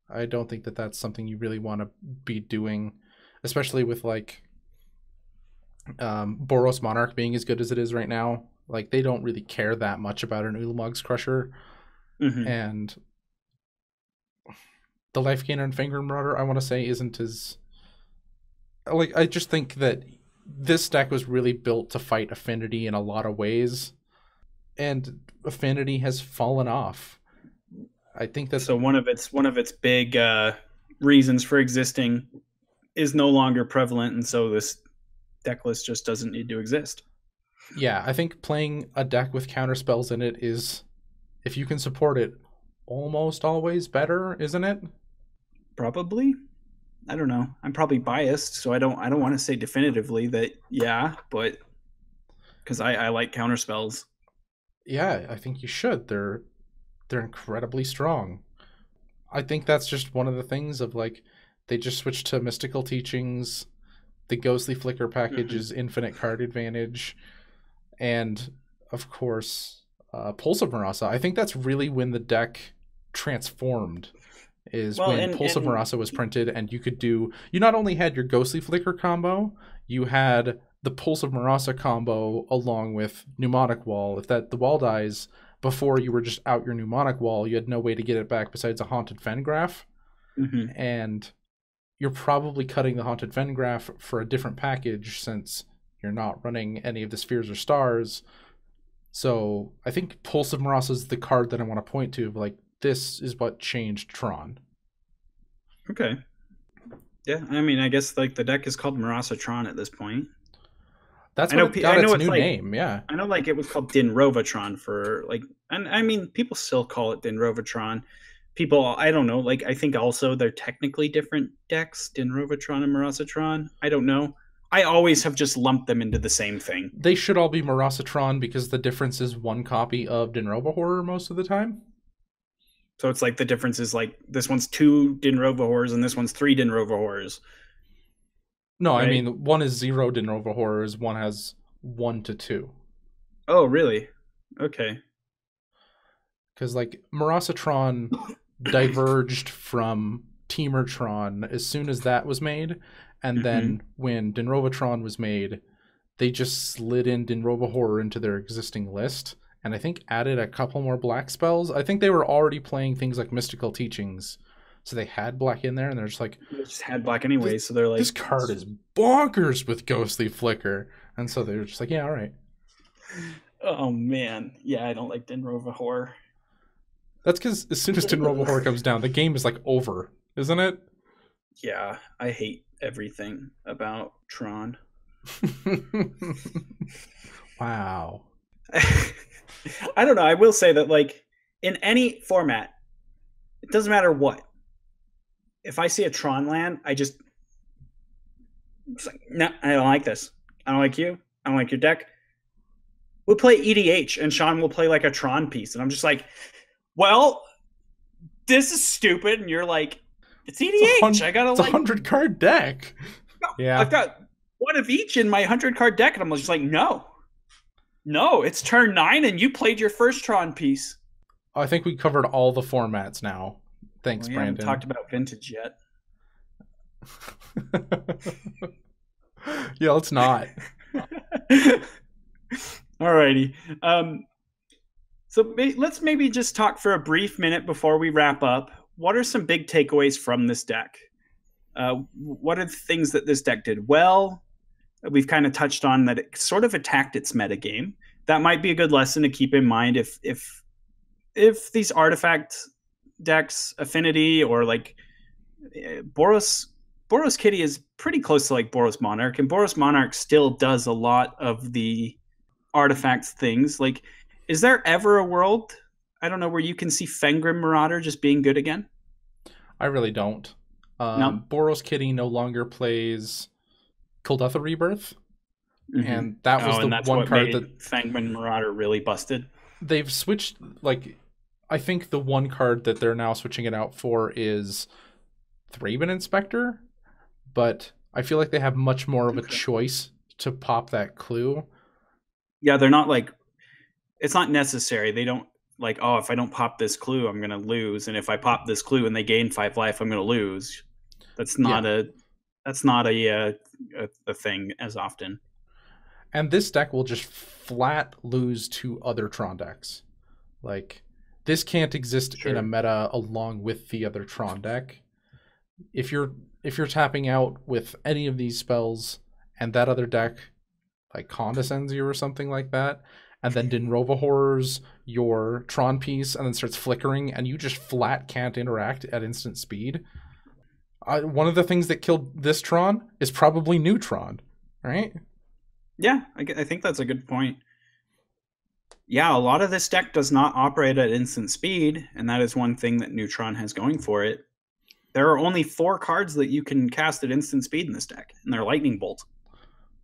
I don't think that that's something you really want to be doing, especially with like Boros Monarch being as good as it is right now. Like, they don't really care that much about an Ulamog's Crusher. Mm-hmm. And the Life Gainer and Fangren Marauder, I want to say, isn't as... Like, I just think that this deck was really built to fight Affinity in a lot of ways, and Affinity has fallen off. I think that's... So one of its big reasons for existing is no longer prevalent, and so this deck list just doesn't need to exist. Yeah, I think playing a deck with counter spells in it is, if you can support it, almost always better, isn't it? Probably. I don't know. I'm probably biased, so I don't want to say definitively that but because I like counter spells. Yeah, I think you should. They're incredibly strong. I think that's just one of the things of, like, they just switched to mystical teachings. The Ghostly Flicker package is infinite card advantage. And, of course, Pulse of Marasa. I think that's really when the deck transformed, is when Pulse of Marasa was printed, and you could do... You not only had your Ghostly Flicker combo, you had the Pulse of Marasa combo along with Mnemonic Wall. If the wall dies before you were just out your Mnemonic Wall, you had no way to get it back besides a Haunted Fengraf. And you're probably cutting the Haunted Fengraf for a different package since you're not running any of the Spheres or Stars. So I think Pulse of Marasa is the card that I want to point to. Like, this is what changed Tron. Okay. Yeah, I mean, I guess like the deck is called Marasa Tron at this point. That's what it got its new name, yeah. I know, like, it was called Dinrovatron for, like... And, I mean, people still call it Dinrovatron. People, I don't know, like, I think also they're technically different decks, Dinrovatron and Marasatron. I don't know. I always have just lumped them into the same thing. They should all be Marasatron because the difference is one copy of Dinrova Horror most of the time. So it's like the difference is, like, this one's 2 Dinrova Horrors and this one's 3 Dinrova Horrors. No, right? I mean, one is 0 Dinrova Horrors, one has 1 to 2. Oh, really? Okay. Because, like, Marasatron diverged from Teamertron as soon as that was made, and then when Dinrovatron was made, they just slid in Dinrova Horror into their existing list, and I think added a couple more black spells. I think they were already playing things like Mystical Teachings, so they had black in there, and they're just like... They just had black anyway, so they're like... This card is bonkers with Ghostly Flicker. And so they were just like, yeah, all right. Oh, man. Yeah, I don't like Dinrova Horror. That's because as soon as Dinrova Horror comes down, the game is, like, over, isn't it? Yeah, I hate everything about Tron. Wow. I don't know. I will say that, like, in any format, it doesn't matter what. If I see a Tron land, it's like, no, I don't like this. I don't like you. I don't like your deck. We'll play EDH, and Sean will play like a Tron piece, and I'm just like, well, this is stupid. And you're like, it's EDH. I gotta it's a 100-card deck. Yeah, I've got one of each in my 100-card deck, and I'm just like, no, it's turn 9, and you played your first Tron piece. I think we covered all the formats now. Thanks, Brandon. We haven't talked about Vintage yet. Yeah, let's not. Alrighty. So let's maybe just talk for a brief minute before we wrap up. What are some big takeaways from this deck? What are the things that this deck did well? We've kind of touched on that it sort of attacked its metagame. That might be a good lesson to keep in mind if these artifact decks, Affinity, or like Boros Kitty is pretty close to like Boros Monarch, and Boros Monarch still does a lot of the artifacts things. Like, is there ever a world, I don't know, where you can see Fengrim Marauder just being good again? I really don't. No? Boros Kitty no longer plays Kuldotha Rebirth, and that was the one card that Fengrim Marauder really busted. They've switched, like, I think the one card that they're now switching it out for is Thraben Inspector, but I feel like they have much more of a choice to pop that clue. Yeah, they're not like, it's not necessary. They don't like, oh, if I don't pop this clue, I'm going to lose. And if I pop this clue and they gain 5 life, I'm going to lose. That's not a thing as often. And this deck will just flat lose to other Tron decks. Like, this can't exist in a meta along with the other Tron deck. If you're tapping out with any of these spells and that other deck like condescends you or something like that, and then Dinrova Horrors your Tron piece and then starts flickering and you just flat can't interact at instant speed. One of the things that killed this Tron is probably new Tron, right? Yeah, I think that's a good point. Yeah, a lot of this deck does not operate at instant speed, and that is one thing that Neutron has going for it. There are only 4 cards that you can cast at instant speed in this deck, and they're Lightning Bolt.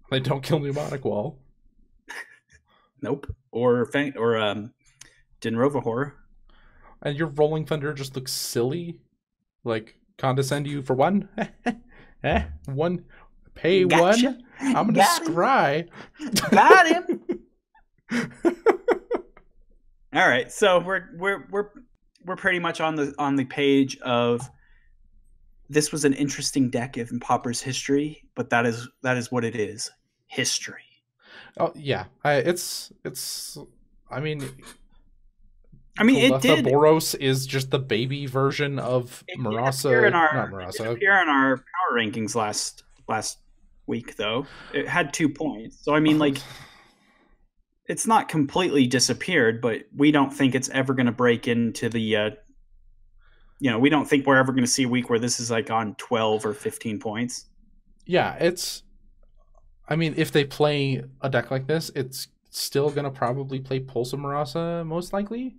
They don't kill Mnemonic Wall. Nope. Or Dinrova Horror. And your Rolling Thunder just looks silly. Like, condescend you for 1? 1 pay Gotcha. one. I'm gonna Got him. scry. Got him. All right, so we're pretty much on the page of this was an interesting deck in Pauper's history, but that is what it is, history. Oh yeah, it's. I mean, it did. Boros is just the baby version of Murasa. Not Murasa. It did appear in our power rankings last week, though. It had 2 points, so I mean, like, it's not completely disappeared, but we don't think it's ever going to break into the. We don't think we're ever going to see a week where this is like on 12 or 15 points. Yeah, it's. I mean, if they play a deck like this, it's still going to probably play Pulse of Murasa, most likely.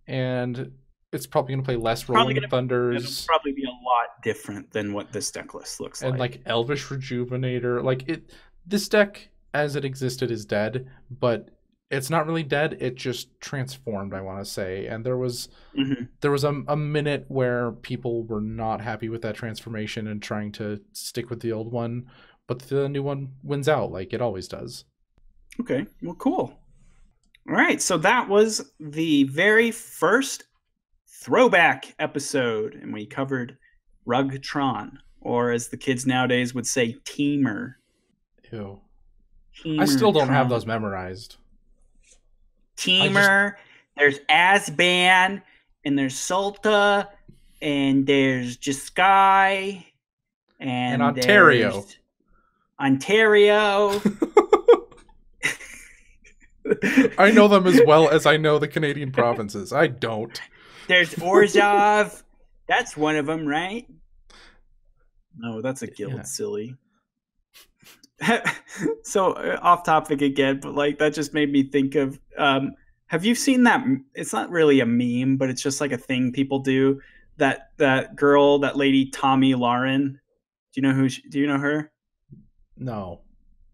And it's probably going to play less Rolling Thunders. It'll probably be a lot different than what this deck list looks like. And like Elvish Rejuvenator. Like, this deck, as it existed, is dead, but it's not really dead. It just transformed, I want to say. And there was a minute where people were not happy with that transformation and trying to stick with the old one. But the new one wins out, like it always does. Okay, well, cool. All right, so that was the very first throwback episode, and we covered Rug Tron, or as the kids nowadays would say, Teamer. Ew. Teamer I still don't Tron. have those memorized. Teamer, there's Asban, and there's Sulta, and there's Jeskai, and Ontario. Ontario. I know them as well as I know the Canadian provinces. I don't. There's Orzhov. That's one of them, right? No, that's a guild, silly. So off topic again, but like that just made me think of. Have you seen that? It's not really a meme, but it's just like a thing people do. That girl, that lady, Tommy Lauren. Do you know who? Do you know her? No.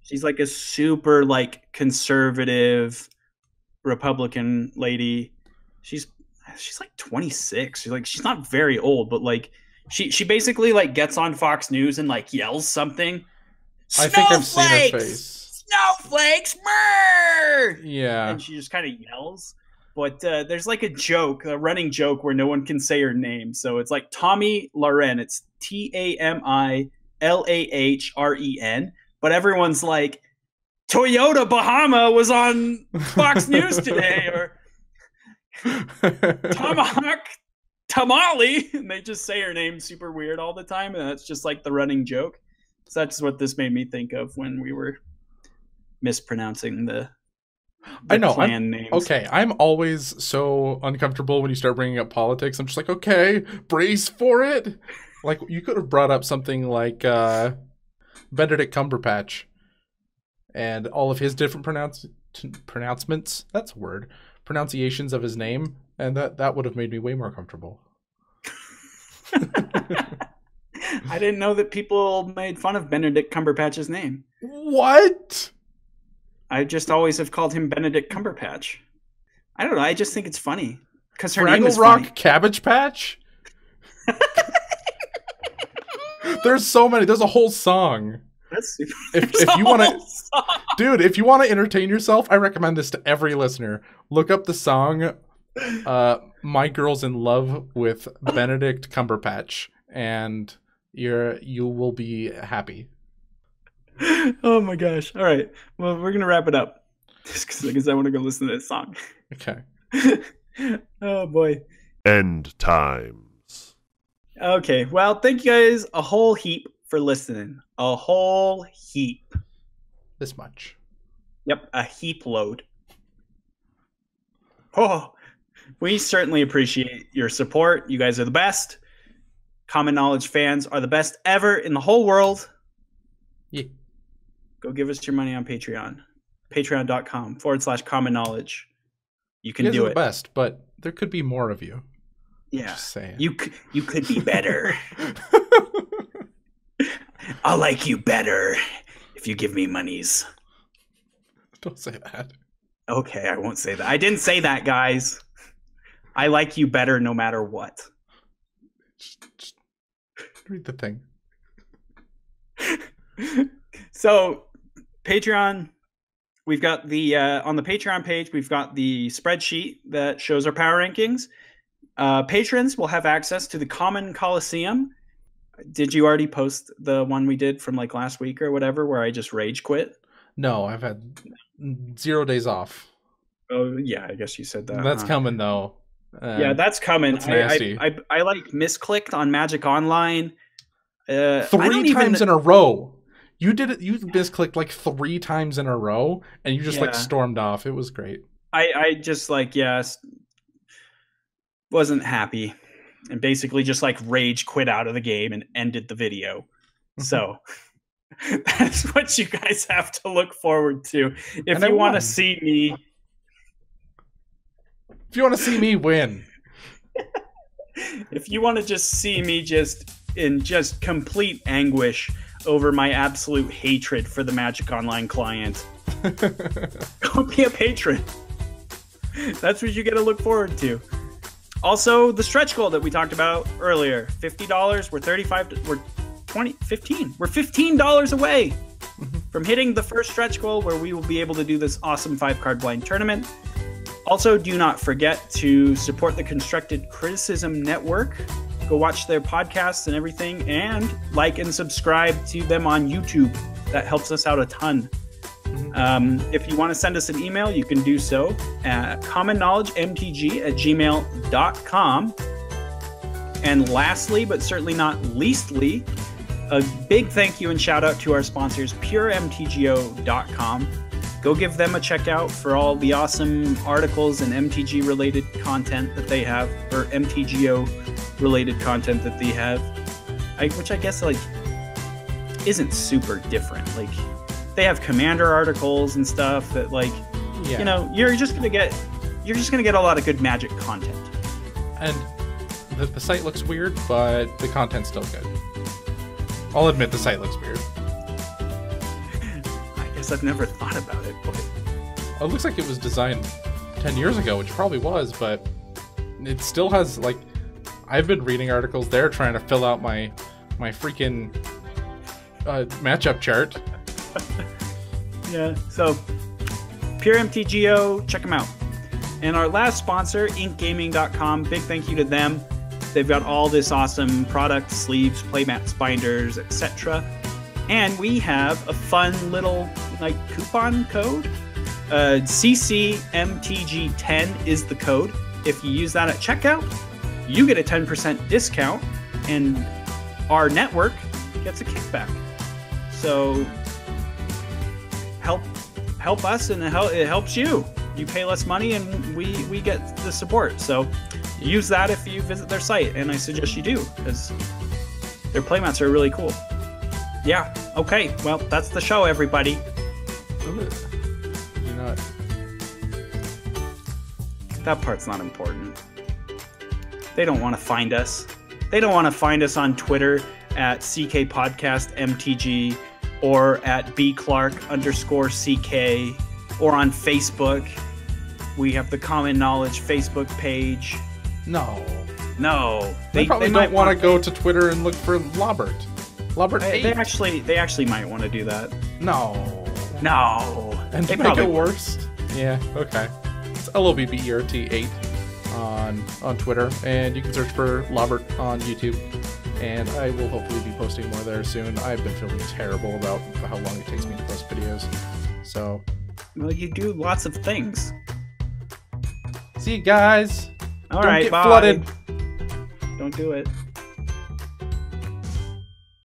She's like a super like conservative Republican lady. She's like 26. She's not very old, but like she basically like gets on Fox News and like yells something. I think I've seen her face. Snowflakes, murr! Yeah. And she just kind of yells. But there's like a running joke where no one can say her name. So it's like Tommy Lauren. It's TAMILAHREN. But everyone's like, Toyota Bahama was on Fox News today, or Tomahawk Tamale, and they just say her name super weird all the time, and that's just like the running joke. So that's what this made me think of when we were mispronouncing the clan names. Okay, I'm always so uncomfortable when you start bringing up politics. I'm just like, okay, brace for it. Like, you could have brought up something like Benedict Cumberbatch and all of his different pronouncements. That's a word. Pronunciations of his name, and that would have made me way more comfortable. I didn't know that people made fun of Benedict Cumberbatch's name. What? I just always have called him Benedict Cumberbatch. I don't know. I just think it's funny because her name is funny. Cabbage Patch. There's so many. There's a whole song. That's super. If you want to, dude, if you want to entertain yourself, I recommend this to every listener. Look up the song "My Girl's in Love with Benedict Cumberbatch," and you will be happy. Oh my gosh! All right, well, we're gonna wrap it up just because I want to go listen to this song. Okay. Oh boy. End times. Okay, well, thank you guys a whole heap for listening. A whole heap. This much. Yep, a heap load. Oh, we certainly appreciate your support. You guys are the best. Common Knowledge fans are the best ever in the whole world. Yeah. Go give us your money on Patreon. Patreon.com/common knowledge. You can You guys do are it. the best, but there could be more of you. Yeah. Just saying. You could be better. I'll like you better if you give me monies. Don't say that. Okay, I won't say that. I didn't say that, guys. I like you better no matter what. Just read the thing. So, Patreon, we've got the on the Patreon page, we've got the spreadsheet that shows our power rankings. Patrons will have access to the Common Coliseum. Did you already post the one we did from like last week or whatever, where I just rage quit? No, I've had 0 days off. Oh yeah, I guess you said that. That's coming though. Yeah, that's coming. That's nasty. I like misclicked on Magic Online. 3 times in a row. You did it. You misclicked like 3 times in a row, and you just like stormed off. It was great. I just like wasn't happy, and basically just like rage quit out of the game and ended the video. So that's what you guys have to look forward to if you want to see me. If you want to see me win. If you want to just see me just in just complete anguish over my absolute hatred for the Magic Online client, go be a patron. That's what you get to look forward to. Also, the stretch goal that we talked about earlier, $50. We're $35. We're 20, 15. We're $15 away from hitting the first stretch goal, where we will be able to do this awesome 5-card blind tournament. Also, do not forget to support the Constructed Criticism Network. Go watch their podcasts and everything, and like and subscribe to them on YouTube. That helps us out a ton. If you want to send us an email, you can do so at commonknowledgemtg@gmail.com. And lastly, but certainly not leastly, a big thank you and shout out to our sponsors, puremtgo.com. Go give them a check out for all the awesome articles and MTG related content that they have, or MTGO related content that they have, which I guess like isn't super different. Like, they have Commander articles and stuff that, like, you know, you're just gonna get a lot of good Magic content. And the site looks weird, but the content's still good. I'll admit the site looks weird. I guess I've never thought about it, but it looks like it was designed 10 years ago, which probably was, but it still has, like, I've been reading articles there trying to fill out my freaking matchup chart. Yeah, so Pure MTGO, check them out. And our last sponsor, inkgaming.com, big thank you to them. They've got all this awesome product, sleeves, playmats, binders, etc. And we have a fun little like coupon code. CCMTG10 is the code. If you use that at checkout, you get a 10% discount, and our network gets a kickback. So help us, and it helps you. You pay less money, and we get the support. So use that if you visit their site, and I suggest you do, because their playmats are really cool. Yeah. Okay. Well, that's the show, everybody. You know it. That part's not important. They don't want to find us. They don't want to find us on Twitter at CK Podcast MTG, or at bclark_CK, or on Facebook. We have the Common Knowledge Facebook page. No. They probably don't want to go to Twitter and look for Lobbert. Lobbert 8. They actually might want to do that. No. And to make it worse. Yeah, okay. It's LOBBERT8 on Twitter, and you can search for Lobbert on YouTube. And I will hopefully be posting more there soon. I've been feeling terrible about how long it takes me to post videos. So, well, you do lots of things. See you guys. All right, Don't get bye. flooded. Don't do it.